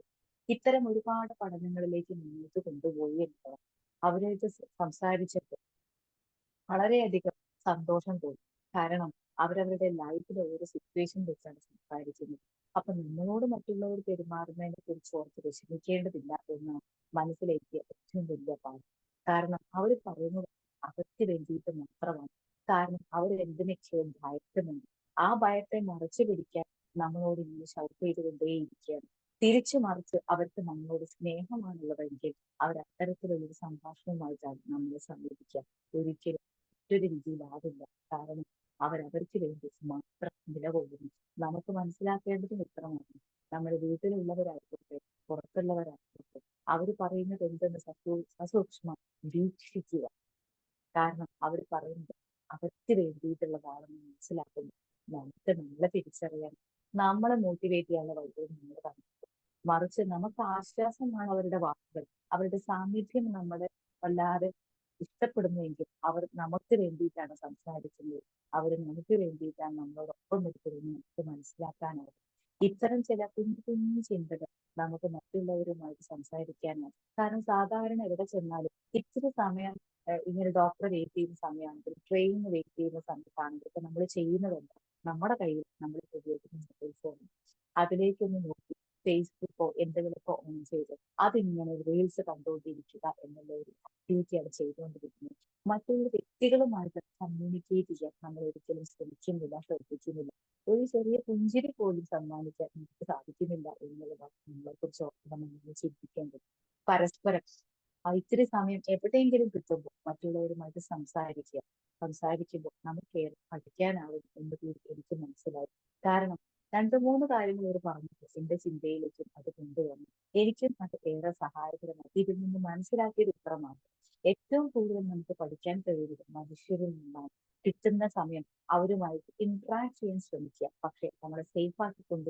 ഇത്തരം ഒരുപാട് പഠനങ്ങളിലേക്ക് മുന്നോട്ട് കൊണ്ടുപോയി എന്നതാണ്. അവരായിട്ട് സംസാരിച്ചപ്പോൾ വളരെയധികം സന്തോഷം തോന്നി. കാരണം അവരവരുടെ ലൈഫിലെ ഓരോ സിറ്റുവേഷൻ വെച്ചാണ് സംസാരിക്കുന്നത്. അപ്പൊ നമ്മളോട് മറ്റുള്ളവർ പെരുമാറുന്നതിനെ കുറിച്ച് ഓർത്ത് വിഷമിക്കേണ്ടതില്ല എന്നാണ് മനസ്സിലേക്ക് ഏറ്റവും വലിയ പാഠം. കാരണം അവർ പറയുന്നത് അവർക്ക് വേണ്ടിയിട്ട് മാത്രമാണ്. കാരണം അവർ എന്തിനൊക്കെയോ ഭയക്കുന്നുണ്ട്. ആ ഭയത്തെ മറച്ചു പിടിക്കാൻ നമ്മളോട് ഇങ്ങനെ ഷൗട്ട് ചെയ്തുകൊണ്ടേയിരിക്കുകയാണ്. തിരിച്ചു മറിച്ച് അവർക്ക് നമ്മളോട് സ്നേഹമാണുള്ളതെങ്കിൽ അവർ അത്തരത്തിലുള്ളൊരു സംഭാഷണവുമായിട്ടാണ് നമ്മളെ സമീപിക്കുക. ഒരിക്കലും മറ്റൊരു രീതിയിലാവില്ല. കാരണം അവരവർക്ക് വേണ്ടി മാത്രം നിലകൊള്ളുന്നു. നമുക്ക് മനസ്സിലാക്കേണ്ടതും ഇത്രമാണ്. നമ്മുടെ വീട്ടിലുള്ളവരായിക്കോട്ടെ, പുറത്തുള്ളവരായിക്കോട്ടെ, അവർ പറയുന്നത് എന്തെന്ന് സസൂക്ഷ്മം വീക്ഷിക്കുക. കാരണം അവർ പറയുന്നത് അവർക്ക് വേണ്ടിയിട്ടുള്ളതാണെന്ന് മനസ്സിലാക്കുന്നു. നമുക്ക് നമ്മളെ തിരിച്ചറിയാൻ, നമ്മളെ മോട്ടിവേറ്റ് ചെയ്യാനുള്ള വഴികൾ നമ്മൾ കണ്ടെത്തും. മറിച്ച് നമുക്ക് ആശ്വാസമാണ് അവരുടെ വാക്കുകൾ. അവരുടെ സാന്നിധ്യം നമ്മളെ വല്ലാതെ ഇഷ്ടപ്പെടുന്നുവെങ്കിൽ അവർ നമുക്ക് വേണ്ടിയിട്ടാണ് സംസാരിക്കുന്നത്. അവർ നമുക്ക് വേണ്ടിയിട്ടാണ് നമ്മളോടൊപ്പം നിൽക്കുന്നതെന്ന് നമുക്ക് മനസ്സിലാക്കാനാവും. ഇത്തരം ചില കുഞ്ഞു കുഞ്ഞു ചിന്തകൾ നമുക്ക് മറ്റുള്ളവരുമായിട്ട് സംസാരിക്കാനാവും. കാരണം സാധാരണ എവിടെ ചെന്നാലും ഇത്തിരി സമയം ഇങ്ങനെ ഡോക്ടറെ വെയിറ്റ് ചെയ്യുന്ന സമയമാണെങ്കിൽ, ട്രെയിനിന് വെയിറ്റ് ചെയ്യുന്ന സമയത്താണെങ്കിൽ ഇപ്പൊ നമ്മൾ ചെയ്യുന്നതുണ്ട്, നമ്മുടെ കയ്യിൽ നമ്മൾ ഉപയോഗിക്കുന്ന മൊബൈൽ ഫോൺ അതിലേക്കൊന്ന് നോക്കി ഫേസ്ബുക്കോ എന്തെങ്കിലുമൊക്കെ ഓൺ ചെയ്ത് അതിങ്ങനെ റീൽസ് കണ്ടുകൊണ്ടിരിക്കുക എന്നുള്ള ഒരു ആക്ടിവിറ്റിയാണ് ചെയ്തുകൊണ്ടിരിക്കുന്നത്. മറ്റുള്ള വ്യക്തികളുമായിട്ട് കമ്മ്യൂണിക്കേറ്റ് ചെയ്യാൻ നമ്മൾ ഒരിക്കലും ശ്രമിക്കുന്നില്ല, ശ്രദ്ധിക്കുന്നില്ല. ഒരു ചെറിയ പുഞ്ചിരി പോലും സമ്മാനിക്കാൻ നമുക്ക് സാധിക്കുന്നില്ല എന്നുള്ളതാണ് നമ്മളെ കുറിച്ച് നമ്മൾ ചിന്തിക്കേണ്ടത്. പരസ്പരം ഇത്തിരി സമയം എവിടെയെങ്കിലും കിട്ടുമ്പോൾ മറ്റുള്ളവരുമായിട്ട് സംസാരിക്കുമ്പോൾ നമുക്ക് പഠിക്കാനാവും എന്ന് കൂടി എനിക്ക് മനസ്സിലായി. കാരണം 3 കാര്യങ്ങൾ ഇവർ പറഞ്ഞിട്ട് എന്റെ ചിന്തയിലേക്കും അത് കൊണ്ടുവന്നു. എനിക്കും അത് ഏറെ സഹായകരമായി. ഇതിൽ നിന്ന് മനസ്സിലാക്കിയത് ഇത്ര മാത്രം. ഏറ്റവും കൂടുതൽ നമുക്ക് പഠിക്കാൻ കഴിയുന്നത് മനുഷ്യരിൽ നിന്നാണ്. കിട്ടുന്ന സമയം അവരുമായിട്ട് ഇന്ററാക്ട് ചെയ്യാൻ ശ്രമിക്കുക. പക്ഷെ നമ്മളെ സേഫ് ആക്കിക്കൊണ്ട്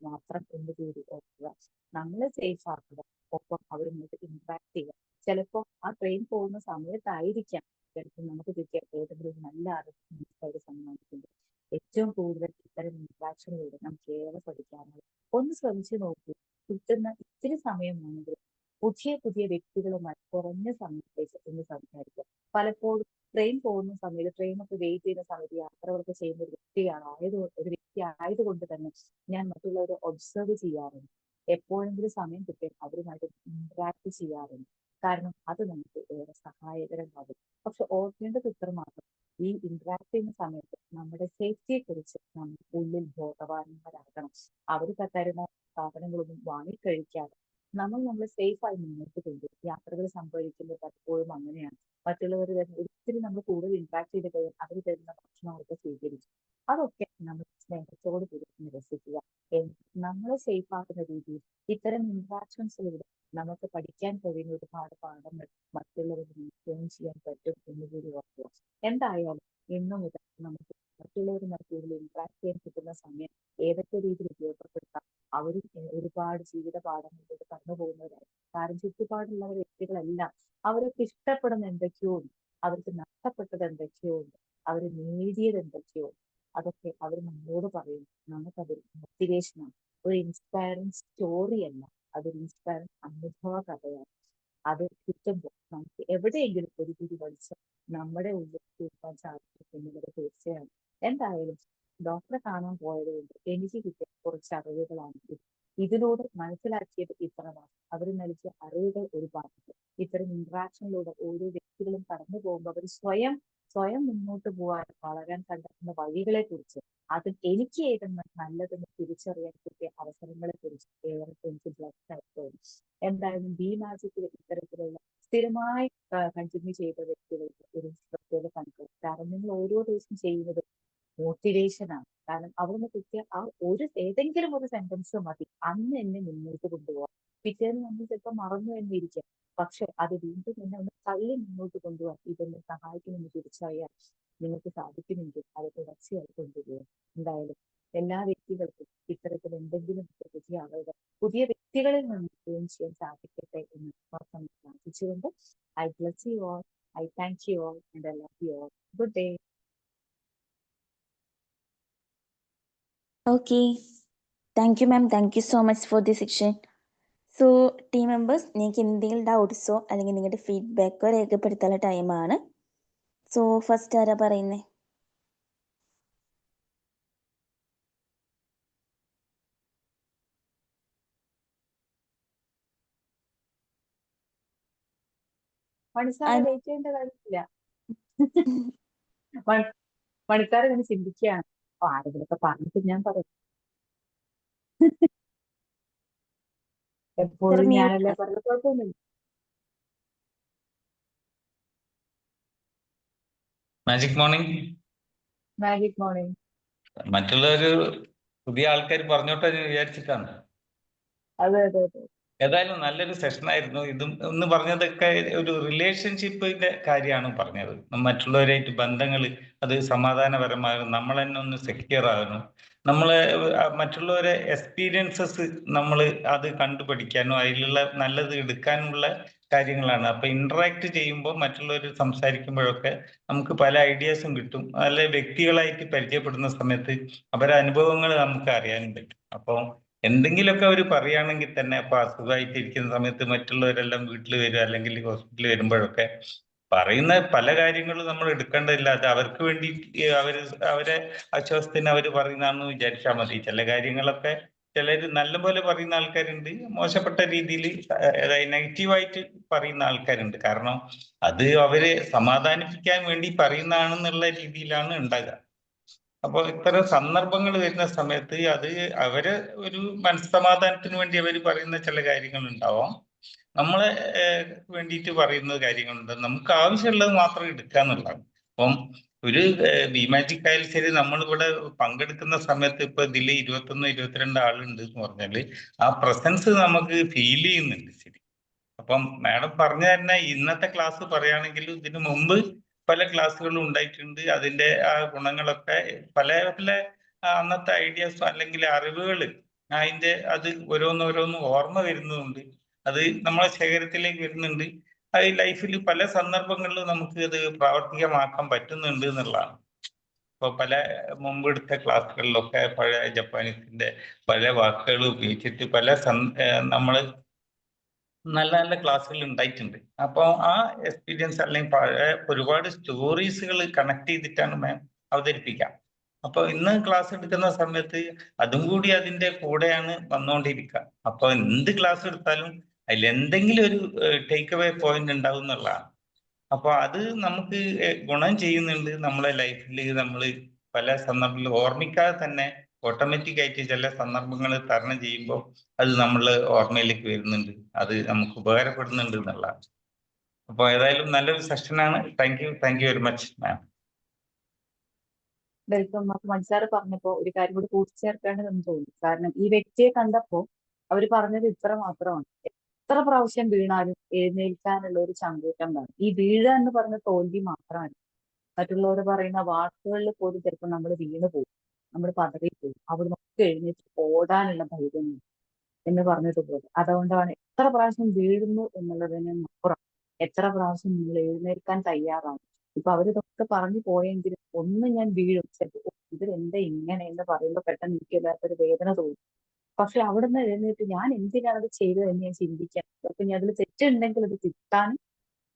മാത്രം ഒന്നുകൂടി ഓർക്കുക. നമ്മളെ സേഫ് ആക്കുക, ഒപ്പം അവരുമായിട്ട് ഇന്ററാക്ട് ചെയ്യുക. ചിലപ്പോൾ ആ ട്രെയിൻ പോകുന്ന സമയത്തായിരിക്കാം ചിലപ്പോൾ നമുക്ക് കിട്ടിയ ഏതെങ്കിലും നല്ല അറിവ് സമ്മാനിക്കുന്നത്. ഏറ്റവും കൂടുതൽ ഇത്തരം ഇന്ററാക്ഷനിലൂടെ നമുക്ക് ഏറെ പഠിക്കാനുള്ളത്. ഒന്ന് ശ്രമിച്ചു നോക്കൂ. കിട്ടുന്ന ഇത്തിരി സമയമാണെങ്കിൽ പുതിയ പുതിയ വ്യക്തികളുമായി കുറഞ്ഞ സമയത്തേക്ക് ഒന്ന് സംസാരിക്കുക. പലപ്പോഴും ട്രെയിൻ പോകുന്ന സമയത്ത്, ട്രെയിനൊക്കെ വെയിറ്റ് ചെയ്യുന്ന സമയത്ത് യാത്രകളൊക്കെ ചെയ്യുന്ന ഒരു വ്യക്തി ആയതുകൊണ്ട് തന്നെ ഞാൻ മറ്റുള്ളവരെ ഒബ്സർവ് ചെയ്യാറുണ്ട്. എപ്പോഴെങ്കിലും സമയം കിട്ടിയാൽ അവരുമായിട്ട് ഇന്ററാക്ട് ചെയ്യാറുണ്ട്. കാരണം അത് നമുക്ക് ഏറെ സഹായകരമാകും. പക്ഷെ ഓർക്കേണ്ടത് ഇത്ര മാത്രം, ഈ ഇന്ററാക്ട് ചെയ്യുന്ന സമയത്ത് നമ്മുടെ സേഫ്റ്റിയെ കുറിച്ച് നമ്മൾ ഉള്ളിൽ ബോധവാന്മാരാകണം. അവർ തരുന്ന സാധനങ്ങളൊന്നും വാങ്ങിക്കഴിക്കാതെ നമ്മളെ സേഫായി മുന്നോട്ട് കൊണ്ടുപോകും. യാത്രകൾ സംഭവിക്കുന്നത് പലപ്പോഴും അങ്ങനെയാണ്. മറ്റുള്ളവർ തന്നെ ഒത്തിരി നമ്മൾ കൂടുതൽ ഇന്ററാക്ട് ചെയ്ത് കഴിഞ്ഞാൽ അവർ തരുന്ന ഭക്ഷണം അവർക്ക് സ്വീകരിക്കും. അതൊക്കെ നമ്മൾ സ്നേഹത്തോട് കൂടി നിരസിക്കുക. നമ്മളെ സേഫ് ആക്കുന്ന രീതിയിൽ ഇത്തരം ഇന്ററാക്ഷൻസിലൂടെ നമുക്ക് പഠിക്കാൻ കഴിയുന്ന ഒരുപാട് പാഠങ്ങൾ മറ്റുള്ളവർക്ക് ഷെയർ ചെയ്യാൻ പറ്റും എന്ന് കൂടി ഓർക്കുക. എന്തായാലും ഇന്നു മുതൽ നമുക്ക് മറ്റുള്ളവരുമായി കൂടുതൽ ഇന്ററാക്ട് ചെയ്യാൻ കിട്ടുന്ന സമയം ഏതൊക്കെ രീതിയിൽ ഉപയോഗപ്പെടുത്താം. അവരും ഒരുപാട് ജീവിത പാഠങ്ങളിലൂടെ കടന്നു പോകുന്നവരായി. കാരണം ചുറ്റുപാടുള്ള വ്യക്തികളെല്ലാം അവർക്ക് ഇഷ്ടപ്പെടുന്ന എന്തൊക്കെയോ ഉണ്ട്, അവർക്ക് നഷ്ടപ്പെട്ടത് എന്തൊക്കെയോ ഉണ്ട്, അവർ നേടിയത് എന്തൊക്കെയോ ഉണ്ട്. അതൊക്കെ അവർ നമ്മളോട് പറയുന്നു. നമുക്കതൊരു മോട്ടിവേഷനാണ്, ഒരു ഇൻസ്പയറിംഗ് സ്റ്റോറി അല്ല, അതൊരു ഇൻസ്പയറിംഗ് അനുഭവ കഥയാണ്. അത് കിട്ടുമ്പോൾ നമുക്ക് എവിടെയെങ്കിലും ഒരു പിടി വലിച്ച് നമ്മുടെ ഉള്ളിൽ തീർക്കാൻ സാധിക്കും എന്നുള്ളത് തീർച്ചയാണ്. എന്തായാലും ഡോക്ടറെ കാണാൻ പോയത് കൊണ്ട് എനിക്ക് കിട്ടിയ കുറച്ച് അറിവുകളാണ് ഇത്. ഇതിലൂടെ മനസ്സിലാക്കിയത് ഇത്രമാണ്. അവർ നൽകിയ അറിവുകൾ ഒരുപാടുണ്ട്. ഇത്തരം ഇന്ററാക്ഷനിലൂടെ ഓരോ വ്യക്തികളും കടന്നു പോകുമ്പോൾ അവർ സ്വയം മുന്നോട്ട് പോകാൻ വളരാൻ കണ്ടെത്തുന്ന വഴികളെ കുറിച്ച്, അതിൽ എനിക്ക് ഏതെന്ന് നല്ലതെന്ന് തിരിച്ചറിയാൻ കിട്ടിയ അവസരങ്ങളെ കുറിച്ച് ഏറെ എനിക്ക് ബ്ലസ്ഡ് ആയി തോന്നി. എന്തായാലും ബി മാജിക്കിൽ ഇത്തരത്തിലുള്ള സ്ഥിരമായി കണ്ടിന്യൂ ചെയ്ത വ്യക്തികൾക്ക് ഒരു പ്രത്യേക കണക്ക്. കാരണം നിങ്ങൾ ഓരോ ദിവസം ചെയ്യുന്നത് മോട്ടിവേഷനാണ്. കാരണം അവിടുന്ന് കിട്ടിയ ആ ഏതെങ്കിലും ഒരു സെന്റൻസ് മതി അന്ന് എന്നെ മുന്നോട്ട് കൊണ്ടുപോകാം. പിറ്റേന്ന് നമ്മൾ ചിലപ്പോൾ മറന്നു എന്നിരിക്കാം. പക്ഷെ അത് വീണ്ടും എന്നെ ഒന്ന് തള്ളി മുന്നോട്ട് കൊണ്ടുപോകാൻ ഇതെന്നെ സഹായിക്കുമെന്ന് തിരിച്ചറിയാൻ നിങ്ങൾക്ക് സാധിക്കുമെങ്കിൽ അത് തുടർച്ചയായി കൊണ്ടുപോകും. എന്തായാലും എല്ലാ വ്യക്തികൾക്കും ഇത്തരത്തിൽ എന്തെങ്കിലും പുതിയ അറിവുകൾ പുതിയ വ്യക്തികളിൽ നിന്ന് ഗെയിൻ ചെയ്യാൻ സാധിക്കട്ടെ എന്ന് പ്രാർത്ഥിച്ചുകൊണ്ട് I bless you all, I thank you all, and I love you all. Good day. Okay. Thank you, ma'am. Thank you so much for this section. So team members, നിങ്ങൾക്ക് എന്തെങ്കിലും ഡൗട്ട്സോ അല്ലെങ്കിൽ നിങ്ങളുടെ ഫീഡ്ബാക്കോ രേഖപ്പെടുത്താനുള്ള ടൈമാണ്. സോ ഫസ്റ്റ് ആരാ പറയുന്നത്? മണിസാറ് wait ചെയ്യേണ്ട കാര്യമില്ല. മണിക്കാർ ഇങ്ങനെ ചിന്തിക്കുകയാണ്, ആരെങ്കിലൊക്കെ പറഞ്ഞിട്ട് ഞാൻ പറയും. എപ്പോഴും ഞാനല്ലേ പറഞ്ഞ കുഴപ്പമൊന്നുമില്ല. Magic morning. Magic morning. മറ്റുള്ളൊരു പുതിയ ആൾക്കാർ പറഞ്ഞോട്ടെ എന്ന് വിചാരിച്ചിട്ടാണ്. അതെ അതെ അതെ. ഏതായാലും നല്ലൊരു സെഷൻ ആയിരുന്നു. ഇതും ഒന്ന് പറഞ്ഞതൊക്കെ ഒരു റിലേഷൻഷിപ്പിന്റെ കാര്യമാണ് പറഞ്ഞത്. മറ്റുള്ളവരായിട്ട് ബന്ധങ്ങൾ അത് സമാധാനപരമാകും, നമ്മൾ തന്നെ ഒന്ന് സെക്യൂർ ആകണം. നമ്മളെ മറ്റുള്ളവരെ എക്സ്പീരിയൻസസ് നമ്മൾ അത് കണ്ടുപഠിക്കാനും അതിലുള്ള നല്ലത് എടുക്കാനുള്ള കാര്യങ്ങളാണ്. അപ്പൊ ഇന്ററാക്ട് ചെയ്യുമ്പോൾ മറ്റുള്ളവർ സംസാരിക്കുമ്പോഴൊക്കെ നമുക്ക് പല ഐഡിയാസും കിട്ടും. നല്ല വ്യക്തികളായിട്ട് പരിചയപ്പെടുന്ന സമയത്ത് അവരുടെ അനുഭവങ്ങൾ നമുക്ക് അറിയാനും പറ്റും. അപ്പോൾ എന്തെങ്കിലുമൊക്കെ അവർ പറയുകയാണെങ്കിൽ തന്നെ അപ്പൊ അസുഖമായിട്ട് ഇരിക്കുന്ന സമയത്ത് മറ്റുള്ളവരെല്ലാം വീട്ടിൽ വരിക അല്ലെങ്കിൽ ഹോസ്പിറ്റലിൽ വരുമ്പോഴൊക്കെ പറയുന്ന പല കാര്യങ്ങളും നമ്മൾ എടുക്കേണ്ടതില്ല. അത് അവർക്ക് വേണ്ടി അവരെ ആശ്വാസത്തിന് അവർ പറയുന്നതാണെന്ന് വിചാരിച്ചാൽ മതി. ചില കാര്യങ്ങളൊക്കെ ചിലർ നല്ലപോലെ പറയുന്ന ആൾക്കാരുണ്ട്, മോശപ്പെട്ട രീതിയിൽ അതായത് നെഗറ്റീവായിട്ട് പറയുന്ന ആൾക്കാരുണ്ട്. കാരണം അത് അവരെ സമാധാനിപ്പിക്കാൻ വേണ്ടി പറയുന്നതാണെന്നുള്ള രീതിയിലാണ് ഉണ്ടാകുക. അപ്പോൾ ഇത്തരം സന്ദർഭങ്ങൾ വരുന്ന സമയത്ത് അത് അവര് ഒരു മനസ്സമാധാനത്തിന് വേണ്ടി അവർ പറയുന്ന ചില കാര്യങ്ങൾ ഉണ്ടാവാം. നമ്മളെ വേണ്ടിയിട്ട് പറയുന്ന കാര്യങ്ങളുണ്ട്. നമുക്ക് ആവശ്യമുള്ളത് മാത്രം എടുക്കുക എന്നുള്ളതാണ്. അപ്പം ഒരു ബിമാജിക് ആയാലും ശരി, നമ്മളിവിടെ പങ്കെടുക്കുന്ന സമയത്ത് ഇപ്പൊ ഇതിൽ 21-22 ആളുണ്ട് എന്ന് പറഞ്ഞാല് ആ പ്രസൻസ് നമുക്ക് ഫീൽ ചെയ്യുന്നുണ്ട് ശരി. അപ്പം മാഡം പറഞ്ഞ തന്നെ ഇന്നത്തെ ക്ലാസ് പറയുകയാണെങ്കിൽ ഇതിനു മുമ്പ് പല ക്ലാസ്സുകളും ഉണ്ടായിട്ടുണ്ട്. അതിന്റെ ആ ഗുണങ്ങളൊക്കെ പല പല അന്നത്തെ ഐഡിയാസും അല്ലെങ്കിൽ അറിവുകൾ അതിന്റെ അത് ഓരോന്നോരോന്നും ഓർമ്മ വരുന്നതുണ്ട്. അത് നമ്മളെ ശേഖരത്തിലേക്ക് വരുന്നുണ്ട്. അത് ലൈഫിൽ പല സന്ദർഭങ്ങളിലും നമുക്ക് അത് പ്രാവർത്തികമാക്കാൻ പറ്റുന്നുണ്ട് എന്നുള്ളതാണ്. ഇപ്പോൾ പല മുമ്പെടുത്ത ക്ലാസ്സുകളിലൊക്കെ പഴയ ജപ്പാനീസിന്റെ പല വാക്കുകൾ ഉപയോഗിച്ചിട്ട് പല നമ്മൾ നല്ല നല്ല ക്ലാസ്സുകൾ ഉണ്ടായിട്ടുണ്ട്. അപ്പോൾ ആ എക്സ്പീരിയൻസ് അല്ലെങ്കിൽ പഴയ ഒരുപാട് സ്റ്റോറീസുകൾ കണക്ട് ചെയ്തിട്ടാണ് മാം അവതരിപ്പിക്കാം. അപ്പോൾ ഇന്ന് ക്ലാസ് എടുക്കുന്ന സമയത്ത് അതും കൂടി അതിന്റെ കൂടെയാണ് വന്നുകൊണ്ടിരിക്കുക. അപ്പോൾ എന്ത് ക്ലാസ് എടുത്താലും അതിൽ എന്തെങ്കിലും ഒരു ടേക്ക് അവേ പോയിന്റ് ഉണ്ടാവും എന്നുള്ളതാണ്. അപ്പോൾ അത് നമുക്ക് ഗുണം ചെയ്യുന്നുണ്ട്. നമ്മളെ ലൈഫിൽ നമ്മൾ പല സന്ദർഭങ്ങളിൽ ഓർമ്മിക്കാതെ തന്നെ ഓട്ടോമാറ്റിക് ആയിട്ട് ചില സന്ദർഭങ്ങൾ തരണം ചെയ്യുമ്പോൾ അത് നമ്മളെ ഓർമ്മയിലേക്ക് വരുന്നുണ്ട്. അത് നമുക്ക് ഉപകാരപ്പെടുന്നുണ്ട് എന്നുള്ളതാണ്. അപ്പോൾ ഏതായാലും നല്ലൊരു സെഷനാണ്. Thank you very much ma'am. Welcome. മനസ്സാറ് പറഞ്ഞപ്പോ ഒരു കാര്യം കൂടി കൂട്ടിച്ചേർക്കേണ്ടതെന്ന് തോന്നി. കാരണം ഈ വ്യക്തിയെ കണ്ടപ്പോ അവർ പറഞ്ഞത് ഇത്ര മാത്രമാണ്: എത്ര പ്രാവശ്യം വീണാലും എഴുന്നേൽക്കാനുള്ള ഒരു ചങ്കൂറ്റം വേണം. ഈ വീഴുക എന്ന് പറഞ്ഞ തോൽവി മാത്രമല്ല, മറ്റുള്ളവർ പറയുന്ന വാക്കുകളിൽ പോലും ചിലപ്പോൾ നമ്മൾ വീണ് പോകും, നമ്മൾ പതറിപ്പോകും, അവിടെ നമുക്ക് എഴുന്നേറ്റ് ഓടാനുള്ള ധൈര്യം എന്ന് പറഞ്ഞതുപോലെ. അതുകൊണ്ടാണ് എത്ര പ്രാവശ്യം വീഴുന്നു എന്നുള്ളതിന് അപ്പുറം എത്ര പ്രാവശ്യം നിങ്ങൾ എഴുന്നേൽക്കാൻ തയ്യാറാണ്. ഇപ്പൊ അവരിതൊക്കെ പറഞ്ഞു പോയെങ്കിലും ഒന്ന് ഞാൻ വീഴും, ചിലപ്പോൾ ഇവരെന്താ ഇങ്ങനെ എന്ന് പറയുമ്പോൾ പെട്ടെന്ന് എനിക്കില്ലാത്തൊരു വേദന തോന്നും. പക്ഷെ അവിടുന്ന് എഴുന്നേറ്റ് ഞാൻ എന്തിനാണ് അത് ചെയ്തതെന്ന് ഞാൻ ചിന്തിക്കാൻ, അപ്പൊ ഞാൻ അതിൽ തെറ്റുണ്ടെങ്കിൽ അത് തിരുത്താനും,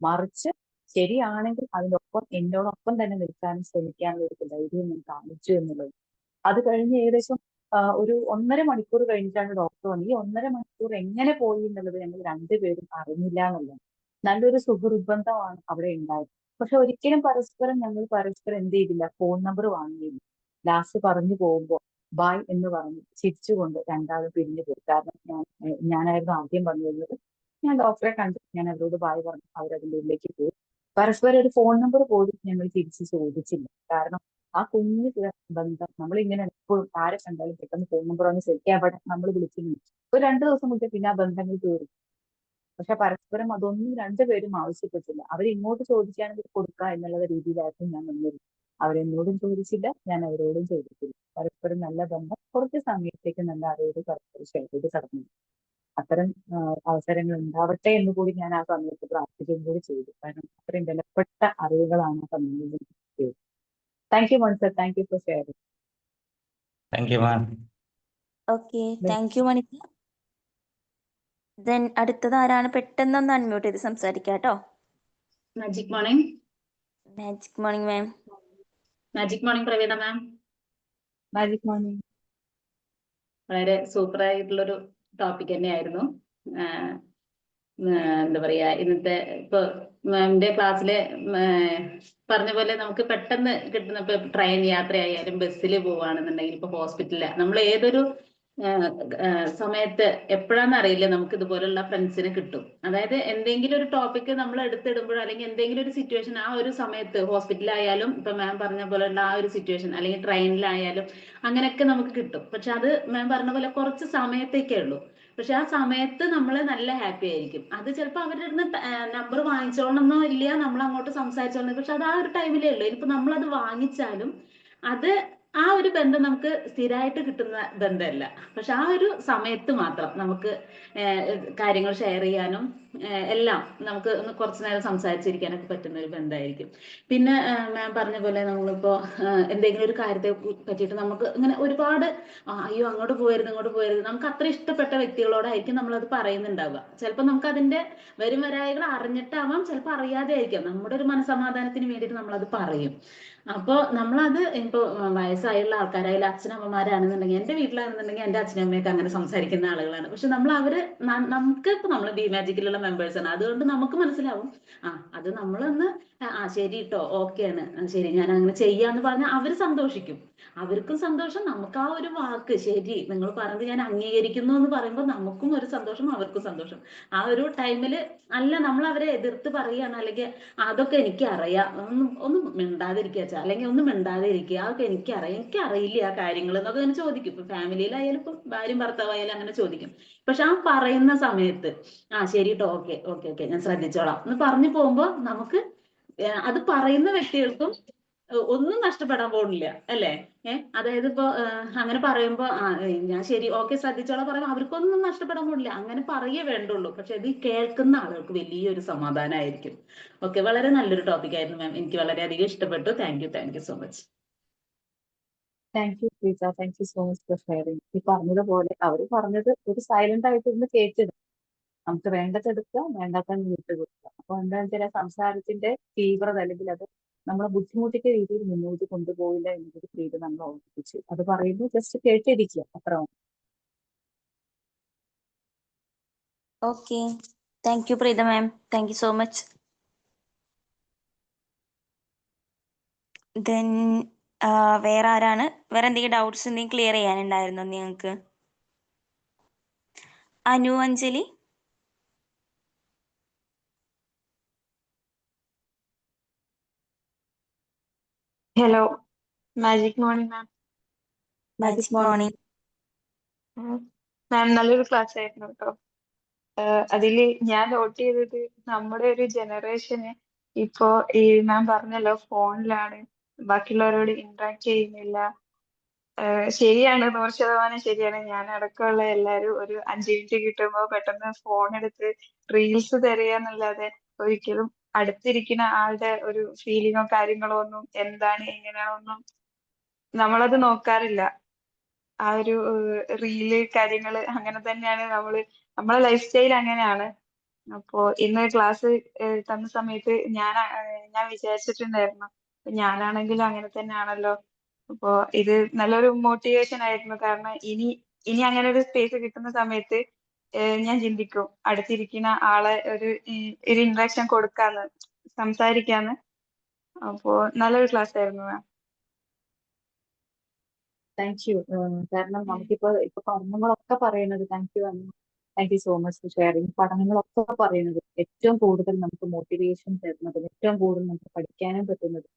മറിച്ച് ശരിയാണെങ്കിൽ അതിനൊപ്പം എന്നോടൊപ്പം തന്നെ നിൽക്കാനും ശ്രമിക്കാനുള്ള ഒരു ധൈര്യം ഞാൻ കാണിച്ചു എന്നുള്ളത്. അത് കഴിഞ്ഞ് ഏകദേശം ഒരു 1.5 മണിക്കൂർ കഴിഞ്ഞിട്ടാണ് ഡോക്ടർ വന്നത്. ഈ 1.5 മണിക്കൂർ എങ്ങനെ പോയി എന്നുള്ളത് ഞങ്ങൾ രണ്ടുപേരും അറിഞ്ഞില്ല എന്നുള്ളത്. നല്ലൊരു സുഹൃബന്ധമാണ് അവിടെ ഉണ്ടായത്. പക്ഷെ ഒരിക്കലും ഞങ്ങൾ പരസ്പരം എന്ത് ചെയ്തില്ല, ഫോൺ നമ്പർ വാങ്ങിയില്ല. ലാസ്റ്റ് പറഞ്ഞു പോകുമ്പോൾ ബായ് എന്ന് പറഞ്ഞ് ചിരിച്ചുകൊണ്ട് രണ്ടാളും പിരിഞ്ഞു പോയി. കാരണം ഞാനായിരുന്നു ആദ്യം വന്നിരുന്നത്. ഞാൻ ഡോക്ടറെ കണ്ടു, ഞാൻ അവരോട് ബായ് പറഞ്ഞു, അവരതിൻ്റെ ഉള്ളിലേക്ക് പോയി. പരസ്പരം ഒരു ഫോൺ നമ്പർ പോലും ഞങ്ങൾ തിരിച്ച് ചോദിച്ചില്ല. കാരണം ആ കുഞ്ഞു ബന്ധം നമ്മളിങ്ങനെ എപ്പോഴും ആരെ കണ്ടാലും പെട്ടെന്ന് ഫോൺ നമ്പർ ഒന്ന് സെറ്റ് ചെയ്യാൻ നമ്മൾ വിളിക്കുന്നു. ഒരു 2 ദിവസം മുന്നേ പിന്നെ ആ ബന്ധങ്ങൾ തീർന്നു. പക്ഷെ പരസ്പരം അതൊന്നും രണ്ടുപേരും ആവശ്യപ്പെട്ടില്ല. അവരിങ്ങോട്ട് ചോദിക്കുകയാണെങ്കിൽ കൊടുക്കുക എന്നുള്ള രീതിയിലായിരുന്നു ഞാൻ വന്നത്. അവരെന്നോടും ചോദിച്ചില്ല, ഞാൻ അവരോടും ചോദിച്ചില്ല. പരസ്പരം നല്ല ബന്ധം, കുറച്ച് സമയത്തേക്ക് നല്ല അറിവ് പരസ്പരം ഷെയർ ചെയ്ത് കടന്നു. അത്തരം അവസരങ്ങൾ ഉണ്ടാവട്ടെ എന്ന് കൂടി ഞാൻ ആ സമയത്ത് പ്രാർത്ഥിക്കുകയും കൂടി ചെയ്തു. കാരണം അത്രയും വിലപ്പെട്ട അറിവുകളാണ് ആ സമയത്ത് ചെയ്തത്. താങ്ക് യു മോൻസർ, thank you for sharing. Thank you ma'am. Okay, thank you മണിക്ക. ദെൻ അടുത്തത് ആരാണ്? പെട്ടെന്നൊന്ന് അൺമ്യൂട്ട് ചെയ്ത് സംസാരിക്കാം കേട്ടോ. Magic morning. Magic morning ma'am. Magic morning Praveena ma'am. Magic morning. വളരെ സൂപ്പർ ആയിട്ടുള്ളൊരു ടോപ്പിക് തന്നെയായിരുന്നു. എന്താ പറയാ, ഇന്നത്തെ ഇപ്പൊ മാമിന്റെ ക്ലാസ്സില് പറഞ്ഞ പോലെ നമുക്ക് പെട്ടെന്ന് കിട്ടുന്ന, ഇപ്പൊ ട്രെയിൻ യാത്രയായാലും ബസ്സിൽ പോവുകയാണെന്നുണ്ടെങ്കിൽ, ഇപ്പൊ ഹോസ്പിറ്റലില് നമ്മൾ ഏതൊരു സമയത്ത് എപ്പോഴാന്ന് അറിയില്ല നമുക്ക് ഇതുപോലുള്ള ഫ്രണ്ട്സിനെ കിട്ടും. അതായത് എന്തെങ്കിലും ഒരു ടോപ്പിക് നമ്മൾ എടുത്തിടുമ്പോൾ, അല്ലെങ്കിൽ എന്തെങ്കിലും ഒരു സിറ്റുവേഷൻ ആ ഒരു സമയത്ത് ഹോസ്പിറ്റലിലായാലും, ഇപ്പൊ മാം പറഞ്ഞ പോലെയുള്ള ആ ഒരു സിറ്റുവേഷൻ, അല്ലെങ്കിൽ ട്രെയിനിലായാലും അങ്ങനെയൊക്കെ നമുക്ക് കിട്ടും. പക്ഷെ അത് മാം പറഞ്ഞ പോലെ കുറച്ച് സമയത്തേക്കേ ഉള്ളൂ. പക്ഷെ ആ സമയത്ത് നമ്മൾ നല്ല ഹാപ്പി ആയിരിക്കും. അത് ചിലപ്പോൾ അവരുടെ അടുത്ത് നമ്പർ വാങ്ങിച്ചോളണമെന്നോ ഇല്ല, നമ്മൾ അങ്ങോട്ട് സംസാരിച്ചോളണം. പക്ഷെ അത് ആ ഒരു ടൈമിലേ ഉള്ളൂ. ഇനിയിപ്പോ നമ്മളത് വാങ്ങിച്ചാലും അത് ആ ഒരു ബന്ധം നമുക്ക് സ്ഥിരമായിട്ട് കിട്ടുന്ന ബന്ധമല്ല. പക്ഷെ ആ ഒരു സമയത്ത് മാത്രം നമുക്ക് കാര്യങ്ങൾ ഷെയർ ചെയ്യാനും എല്ലാം നമുക്ക് ഒന്ന് കുറച്ചു നേരം സംസാരിച്ചിരിക്കാനൊക്കെ പറ്റുന്ന ഒരു ബന്ധമായിരിക്കും. പിന്നെ മാം പറഞ്ഞ പോലെ നമ്മളിപ്പോ എന്തെങ്കിലും ഒരു കാര്യത്തെ പറ്റിയിട്ട് നമുക്ക് ഇങ്ങനെ ഒരുപാട് അയ്യോ അങ്ങോട്ട് പോയരുത് ഇങ്ങോട്ട് പോയരുത്, നമുക്ക് അത്ര ഇഷ്ടപ്പെട്ട വ്യക്തികളോടായിരിക്കും നമ്മളത് പറയുന്നുണ്ടാവുക. ചിലപ്പോൾ നമുക്ക് അതിന്റെ വരും വരായികൾ അറിഞ്ഞിട്ടാവാം, ചിലപ്പോൾ അറിയാതെ ആയിരിക്കാം. നമ്മുടെ ഒരു മനസ്സമാധാനത്തിന് വേണ്ടിയിട്ട് നമ്മളത് പറയും. അപ്പോൾ നമ്മളത് ഇപ്പൊ വയസ്സായുള്ള ആൾക്കാരായാലും അച്ഛനമ്മമാരാണെന്നുണ്ടെങ്കിൽ, എന്റെ വീട്ടിലാണെന്നുണ്ടെങ്കിൽ എന്റെ അച്ഛനമ്മയൊക്കെ അങ്ങനെ സംസാരിക്കുന്ന ആളുകളാണ്. പക്ഷെ നമ്മൾ അവര് നമുക്ക് ഇപ്പൊ നമ്മൾ ബി മാജിക്കിലുള്ള മെമ്പേഴ്സ് ആണ്. അതുകൊണ്ട് നമുക്ക് മനസ്സിലാവും അത് നമ്മളൊന്ന് ശരി കേട്ടോ, ഓക്കെ ആണ്, ശരി ഞാൻ അങ്ങനെ ചെയ്യാന്ന് പറഞ്ഞാൽ അവര് സന്തോഷിക്കും. അവർക്കും സന്തോഷം, നമുക്ക് ആ ഒരു വാക്ക് ശരി നിങ്ങൾ പറഞ്ഞത് ഞാൻ അംഗീകരിക്കുന്നു എന്ന് പറയുമ്പോൾ നമുക്കും ഒരു സന്തോഷം, അവർക്കും സന്തോഷം. ആ ഒരു ടൈമില് അല്ല നമ്മൾ അവരെ എതിർത്ത് പറയുകയാണ്, അല്ലെങ്കിൽ അതൊക്കെ എനിക്ക് അറിയാം, ഒന്നും മിണ്ടാതിരിക്കുക, അല്ലെങ്കിൽ ഒന്നും മിണ്ടാതെ ഇരിക്കുക, അതൊക്കെ എനിക്കറിയില്ല ആ കാര്യങ്ങൾ എന്നൊക്കെ അങ്ങനെ ചോദിക്കും. ഇപ്പൊ ഫാമിലിയിലായാലും ഇപ്പൊ ഭാര്യയും ഭർത്താവായാലും അങ്ങനെ ചോദിക്കും. പക്ഷെ ആ പറയുന്ന സമയത്ത് ശരി കേട്ടോ, ഓക്കെ ഓക്കെ ഓക്കെ ഞാൻ ശ്രദ്ധിച്ചോളാം എന്ന് പറഞ്ഞു പോകുമ്പോ നമുക്ക് അത് പറയുന്ന വ്യക്തികൾക്കും ഒന്നും നഷ്ടപ്പെടാൻ പോകുന്നില്ല അല്ലേ? അതായത് ഇപ്പൊ അങ്ങനെ പറയുമ്പോ ഞാൻ ശരി ഓക്കെ ശ്രദ്ധിച്ചോളാം പറയുമ്പോ അവർക്കൊന്നും നഷ്ടപ്പെടാൻ പോകുന്നില്ല. അങ്ങനെ പറയേ വേണ്ടുള്ളൂ. പക്ഷെ ഇത് കേൾക്കുന്ന ആളുകൾക്ക് വലിയൊരു സമാധാനമായിരിക്കും. ഓക്കെ, വളരെ നല്ലൊരു ടോപ്പിക് ആയിരുന്നു മാം. എനിക്ക് വളരെയധികം ഇഷ്ടപ്പെട്ടു. Thank you so much. Thank you Sreeja, thank you so much for sharing. ഈ പറഞ്ഞതുപോലെ അവർ പറഞ്ഞത് ഒരു സൈലന്റ് ആയിട്ട് ഇരുന്ന് കേട്ടിടും. നമുക്ക് വേണ്ടതെടുക്കുക, വേണ്ടാത്ത വിട്ടുകൊടുക്കുക. അപ്പൊ എന്താ വെച്ചാൽ സംസാരത്തിന്റെ തീവ്രത അല്ലെങ്കിൽ അത് നമ്മളെ ബുദ്ധിമുട്ടിക്കുന്ന രീതിയിൽ മുന്നോട്ട് കൊണ്ടുപോയില്ല എന്നൊരു ഫ്രീഡ് നമ്മൾ ഓർമ്മിപ്പിച്ചു. അത് പറയുമ്പോൾ ജസ്റ്റ് കേട്ടിരിക്കുക, അത്ര. Okay, thank U Preetha ma'am, thank you so much. Then വേറെ ആരാണ്? വേറെ എന്തെങ്കിലും ഡൗട്ട്സ് എന്തെങ്കിലും ക്ലിയർ ചെയ്യാനുണ്ടായിരുന്നോ നിങ്ങൾക്ക്? Anu Anjali. Hello, magic morning ma'am. Magic morning മാം, നല്ലൊരു ക്ലാസ് ആയിരുന്നു കേട്ടോ. അതില് ഞാൻ നോട്ട് ചെയ്തത് നമ്മുടെ ഒരു ജനറേഷന് ഇപ്പോ ഈ മാം പറഞ്ഞല്ലോ ഫോണിലാണ്, ബാക്കിയുള്ളവരോട് ഇന്ററാക്ട് ചെയ്യുന്നില്ല. ശരിയാണ്, 100% ശരിയാണ്. ഞാൻ അടക്കമുള്ള എല്ലാരും ഒരു 5 മിനിറ്റ് കിട്ടുമ്പോ പെട്ടെന്ന് ഫോൺ എടുത്ത് റീൽസ് തിരയാന്നല്ലാതെ ഒരിക്കലും അടുത്തിരിക്കുന്ന ആളുടെ ഒരു ഫീലിങ്ങോ കാര്യങ്ങളോ ഒന്നും എന്താണ് എങ്ങനെയാണൊന്നും നമ്മളത് നോക്കാറില്ല. ആ ഒരു റീല് കാര്യങ്ങള് അങ്ങനെ തന്നെയാണ് നമ്മളെ ലൈഫ് സ്റ്റൈൽ അങ്ങനെയാണ്. അപ്പോ ഇന്ന് ക്ലാസ് തന്ന സമയത്ത് ഞാൻ വിചാരിച്ചിട്ടുണ്ടായിരുന്നു ഞാനാണെങ്കിലും അങ്ങനെ തന്നെയാണല്ലോ. അപ്പോ ഇത് നല്ലൊരു മോട്ടിവേഷൻ ആയിരുന്നു. കാരണം ഇനി അങ്ങനെ ഒരു സ്പേസ് കിട്ടുന്ന സമയത്ത് ഞാൻ ചിന്തിക്കും അടുത്തിരിക്കുന്ന ആളെ ഒരു ഇന്ററാക്ഷൻ കൊടുക്കാന്ന്, സംസാരിക്കാന്ന്. അപ്പോ നല്ലൊരു ക്ലാസ് ആയിരുന്നു മാം. Thank U. കാരണം നമുക്കിപ്പോ പഠനങ്ങളൊക്കെ പറയുന്നത് thank you so much for sharing. പഠനങ്ങളൊക്കെ പറയുന്നത് ഏറ്റവും കൂടുതൽ നമുക്ക് മോട്ടിവേഷൻ തരുന്നത്, ഏറ്റവും കൂടുതൽ നമുക്ക് പഠിക്കാനും പറ്റുന്നത്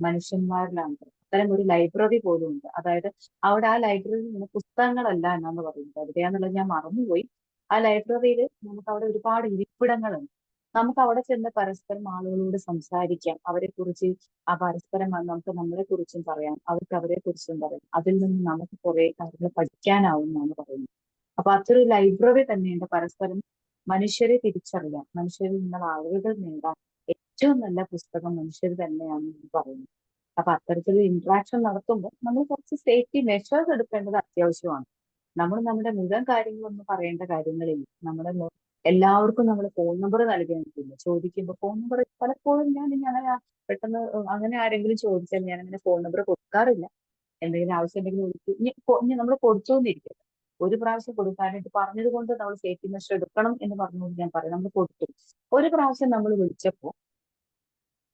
മനുഷ്യന്മാരിലാണ്. അത്തരം ഒരു ലൈബ്രറി പോലും ഉണ്ട്. അതായത് അവിടെ ആ ലൈബ്രറിയിൽ നിന്ന് പുസ്തകങ്ങളല്ല എന്നാണ് പറയുന്നത്. എവിടെയാന്നുള്ളത് ഞാൻ മറന്നുപോയി. ആ ലൈബ്രറിയിൽ നമുക്ക് അവിടെ ഒരുപാട് ഇരിപ്പിടങ്ങളുണ്ട്. നമുക്ക് അവിടെ ചെന്ന് പരസ്പരം ആളുകളോട് സംസാരിക്കാം. അവരെ കുറിച്ച് പരസ്പരം നമുക്ക് നമ്മളെ കുറിച്ചും പറയാം, അവർക്ക് അവരെ കുറിച്ചും പറയാം. അതിൽ നിന്ന് നമുക്ക് കുറെ കാര്യങ്ങൾ പഠിക്കാനാവും എന്നാണ് പറയുന്നത്. അപ്പൊ അതൊരു ലൈബ്രറി തന്നെയുണ്ട്. പരസ്പരം മനുഷ്യരെ തിരിച്ചറിയാം, മനുഷ്യരിൽ നിന്നുള്ള അറിവുകൾ നേടാൻ ഏറ്റവും നല്ല പുസ്തകം മനുഷ്യർ തന്നെയാണ് എന്ന് പറയുന്നത്. അപ്പൊ അത്തരത്തിലുള്ള ഇന്ററാക്ഷൻ നടത്തുമ്പോൾ നമ്മൾ കുറച്ച് സേഫ്റ്റി മെഷേഴ്സ് എടുക്കേണ്ടത് അത്യാവശ്യമാണ്. നമ്മൾ നമ്മുടെ മുഴുവൻ കാര്യങ്ങളൊന്നും പറയേണ്ട കാര്യങ്ങളില്ല. എല്ലാവർക്കും നമ്മൾ ഫോൺ നമ്പർ നൽകേണ്ടതില്ല. ചോദിക്കുമ്പോൾ ഫോൺ നമ്പർ പലപ്പോഴും ഞാൻ അങ്ങനെ പെട്ടെന്ന് അങ്ങനെ ആരെങ്കിലും ചോദിച്ചാൽ ഞാൻ അങ്ങനെ ഫോൺ നമ്പർ കൊടുക്കാറില്ല. എന്തെങ്കിലും ആവശ്യം ഉണ്ടെങ്കിൽ ഇനി നമ്മൾ കൊടുത്തോന്നിരിക്കട്ടെ. ഒരു പ്രാവശ്യം കൊടുക്കാനായിട്ട് പറഞ്ഞത് കൊണ്ട് നമ്മൾ സേഫ്റ്റി മെഷർ എടുക്കണം എന്ന് പറഞ്ഞുകൊണ്ട് ഞാൻ പറയും നമ്മൾ കൊടുത്തു. ഒരു പ്രാവശ്യം നമ്മൾ വിളിച്ചപ്പോൾ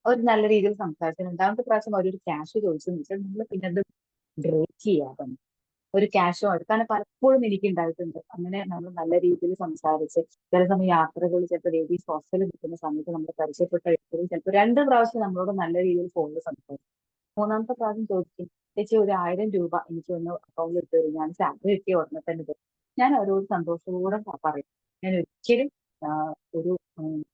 ഒരു നല്ല രീതിയിൽ സംസാരിച്ചു. രണ്ടാമത്തെ പ്രാവശ്യം അവരൊരു ക്യാഷ് ചോദിച്ചെന്ന് വെച്ചാൽ നമ്മൾ പിന്നെ അത് ബ്രേക്ക് ചെയ്യാതെ ഒരു ക്യാഷോ കാരണം പലപ്പോഴും എനിക്ക് ഉണ്ടായിട്ടുണ്ട്. അങ്ങനെ നമ്മൾ നല്ല രീതിയിൽ സംസാരിച്ച് ചില സമയം യാത്രകൾ ചിലപ്പോൾ ലേഡീസ് ഹോസ്റ്റലിൽ നിൽക്കുന്ന സമയത്ത് നമ്മൾ പരിചയപ്പെട്ട വ്യക്തികൾ ചിലപ്പോൾ 2 പ്രാവശ്യം നമ്മളോട് നല്ല രീതിയിൽ ഫോണിൽ സംസാരിക്കും. മൂന്നാമത്തെ പ്രാവശ്യം ചോദിക്കും ചേച്ചി ഒരു 1000 രൂപ എനിക്ക് ഒന്ന് അക്കൗണ്ടിൽ ഇട്ട് തരും, ഞാൻ സാലറി കിട്ടിയ ഉടനെ തന്നെ തരും. ഞാൻ അവരോട് സന്തോഷപൂർവ്വം പറയും ഞാൻ ഒരിക്കലും ഒരു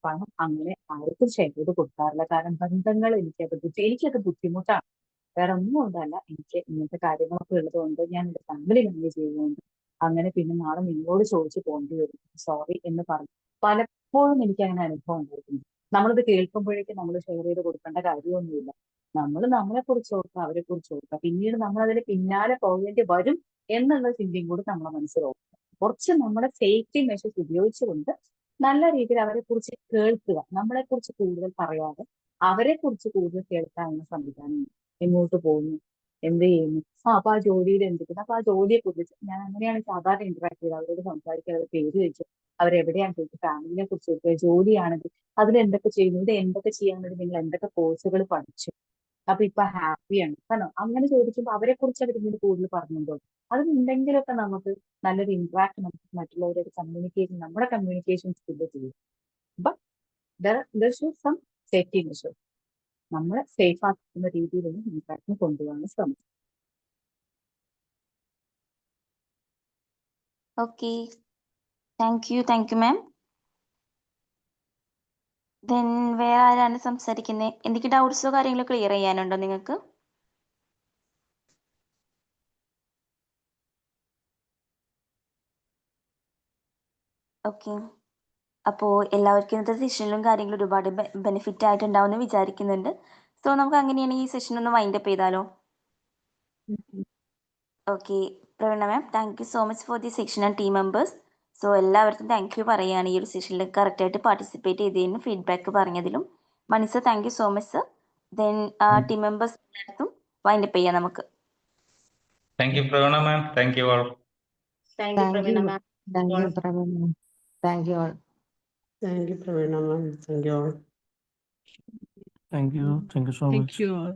പണം അങ്ങനെ ആർക്കും ഷെയർ ചെയ്ത് കൊടുക്കാറില്ല. കാരണം ബന്ധങ്ങൾ എനിക്കത് ബുദ്ധിമുട്ടാണ്. വേറെ ഒന്നും കൊണ്ടല്ല, എനിക്ക് ഇങ്ങനത്തെ കാര്യങ്ങളൊക്കെ ഉള്ളതുകൊണ്ട് ഞാൻ എന്റെ ഫാമിലി മാനേജ് ചെയ്യുന്നുണ്ട്. അങ്ങനെ പിന്നെ നാളെ നിങ്ങളോട് ചോദിച്ചു പോകേണ്ടി വരും, സോറി എന്ന് പറഞ്ഞു. പലപ്പോഴും എനിക്ക് അങ്ങനെ അനുഭവം ഉണ്ടായിട്ടുണ്ട്. നമ്മളിത് കേൾക്കുമ്പോഴേക്കും നമ്മൾ ഷെയർ ചെയ്ത് കൊടുക്കേണ്ട കാര്യമൊന്നുമില്ല. നമ്മൾ നമ്മളെ കുറിച്ച് ഓർക്കുക, അവരെ കുറിച്ച് ഓർക്കുക. പിന്നീട് നമ്മൾ അതിന് പിന്നാലെ പോകേണ്ടി വരും എന്നുള്ള ചിന്തയും കൂടി നമ്മളെ മനസ്സിലാവും. കുറച്ച് നമ്മുടെ സേഫ്റ്റി മെഷേഴ്സ് ഉപയോഗിച്ചുകൊണ്ട് നല്ല രീതിയിൽ അവരെ കുറിച്ച് കേൾക്കുക. നമ്മളെ കുറിച്ച് കൂടുതൽ പറയാതെ അവരെ കുറിച്ച് കൂടുതൽ കേൾക്കാനുള്ള സംവിധാനം എങ്ങോട്ട് പോകുന്നു, എന്ത് ചെയ്യുന്നു, അപ്പൊ ആ ജോലിയിൽ എന്തിക്കുന്നു, അപ്പൊ ആ ജോലിയെ കുറിച്ച് ഞാൻ അങ്ങനെയാണ് സാധാരണ ഇന്ററാക്ട് ചെയ്ത് അവരോട് സംസാരിക്കുക, അവരുടെ പേര് ചോദിച്ചു, അവരെവിടെയാണ് ചോദിച്ചത്, ഫാമിലിനെ കുറിച്ച് ചോദിക്കുക, ജോലിയാണെങ്കിൽ അതിൽ എന്തൊക്കെ ചെയ്യുന്നു, ഇത് എന്തൊക്കെ ചെയ്യാൻ വേണ്ടി നിങ്ങൾ എന്തൊക്കെ കോഴ്സുകൾ പഠിച്ചു, അപ്പൊ ഇപ്പൊ ഹാപ്പിയാണ് കാരണം അങ്ങനെ ചോദിക്കുമ്പോൾ അവരെ കുറിച്ച് അവർ ഇങ്ങനെ കൂടുതൽ പറഞ്ഞുകൊണ്ടോ അതിനെന്തെങ്കിലുമൊക്കെ നമുക്ക് നല്ലൊരു ഇന്ററാക്ട് നമുക്ക് മറ്റുള്ളവരുടെ കമ്മ്യൂണിക്കേഷൻ നമ്മുടെ കമ്മ്യൂണിക്കേഷൻ സ്കില്ല് ചെയ്യും. But there should some safety measure നമ്മളെ സേഫ് ആക്കുന്ന രീതിയിലുള്ള ഇന്ററാക്ഷൻ കൊണ്ടുപോകാൻ ശ്രമിക്കും. Okay, thank you ma'am. Then വേറെ ആരാണ് സംസാരിക്കുന്നത്? എന്തൊക്കെ ഡൗട്ട്സോ കാര്യങ്ങളോ ക്ലിയർ ചെയ്യാനുണ്ടോ നിങ്ങൾക്ക്? ഓക്കെ, അപ്പോൾ എല്ലാവർക്കും ഇന്നത്തെ സെഷനിലും കാര്യങ്ങളും ഒരുപാട് ബെനിഫിറ്റ് ആയിട്ടുണ്ടാവും എന്ന് വിചാരിക്കുന്നുണ്ട്. സോ നമുക്ക് അങ്ങനെയാണെങ്കിൽ ഈ സെഷൻ ഒന്ന് വൈൻഡപ്പ് ചെയ്താലോ? Okay, Praveena ma'am, thank you so much for the section and team members. So എല്ലാവർക്കും താങ്ക് യു പറയുകയാണ് ഈ ഒരു സെഷനിൽ കറക്റ്റായിട്ട് പാർട്ടിസിപ്പേറ്റ് ചെയ്തതിനും ഫീഡ്ബാക്ക് പറഞ്ഞതിലും. Mani sir, thank you so much sir. Then team members എല്ലാവർക്കും വൈൻഡപ്പ് ചെയ്യാം നമുക്ക്. Thank you Praveena ma'am, thank you all. Thank you Praveena ma'am. Thank you, Praveen. Thank you all. Thank you, Praveen ma'am. Thank you all. Thank you so much. Thank you all.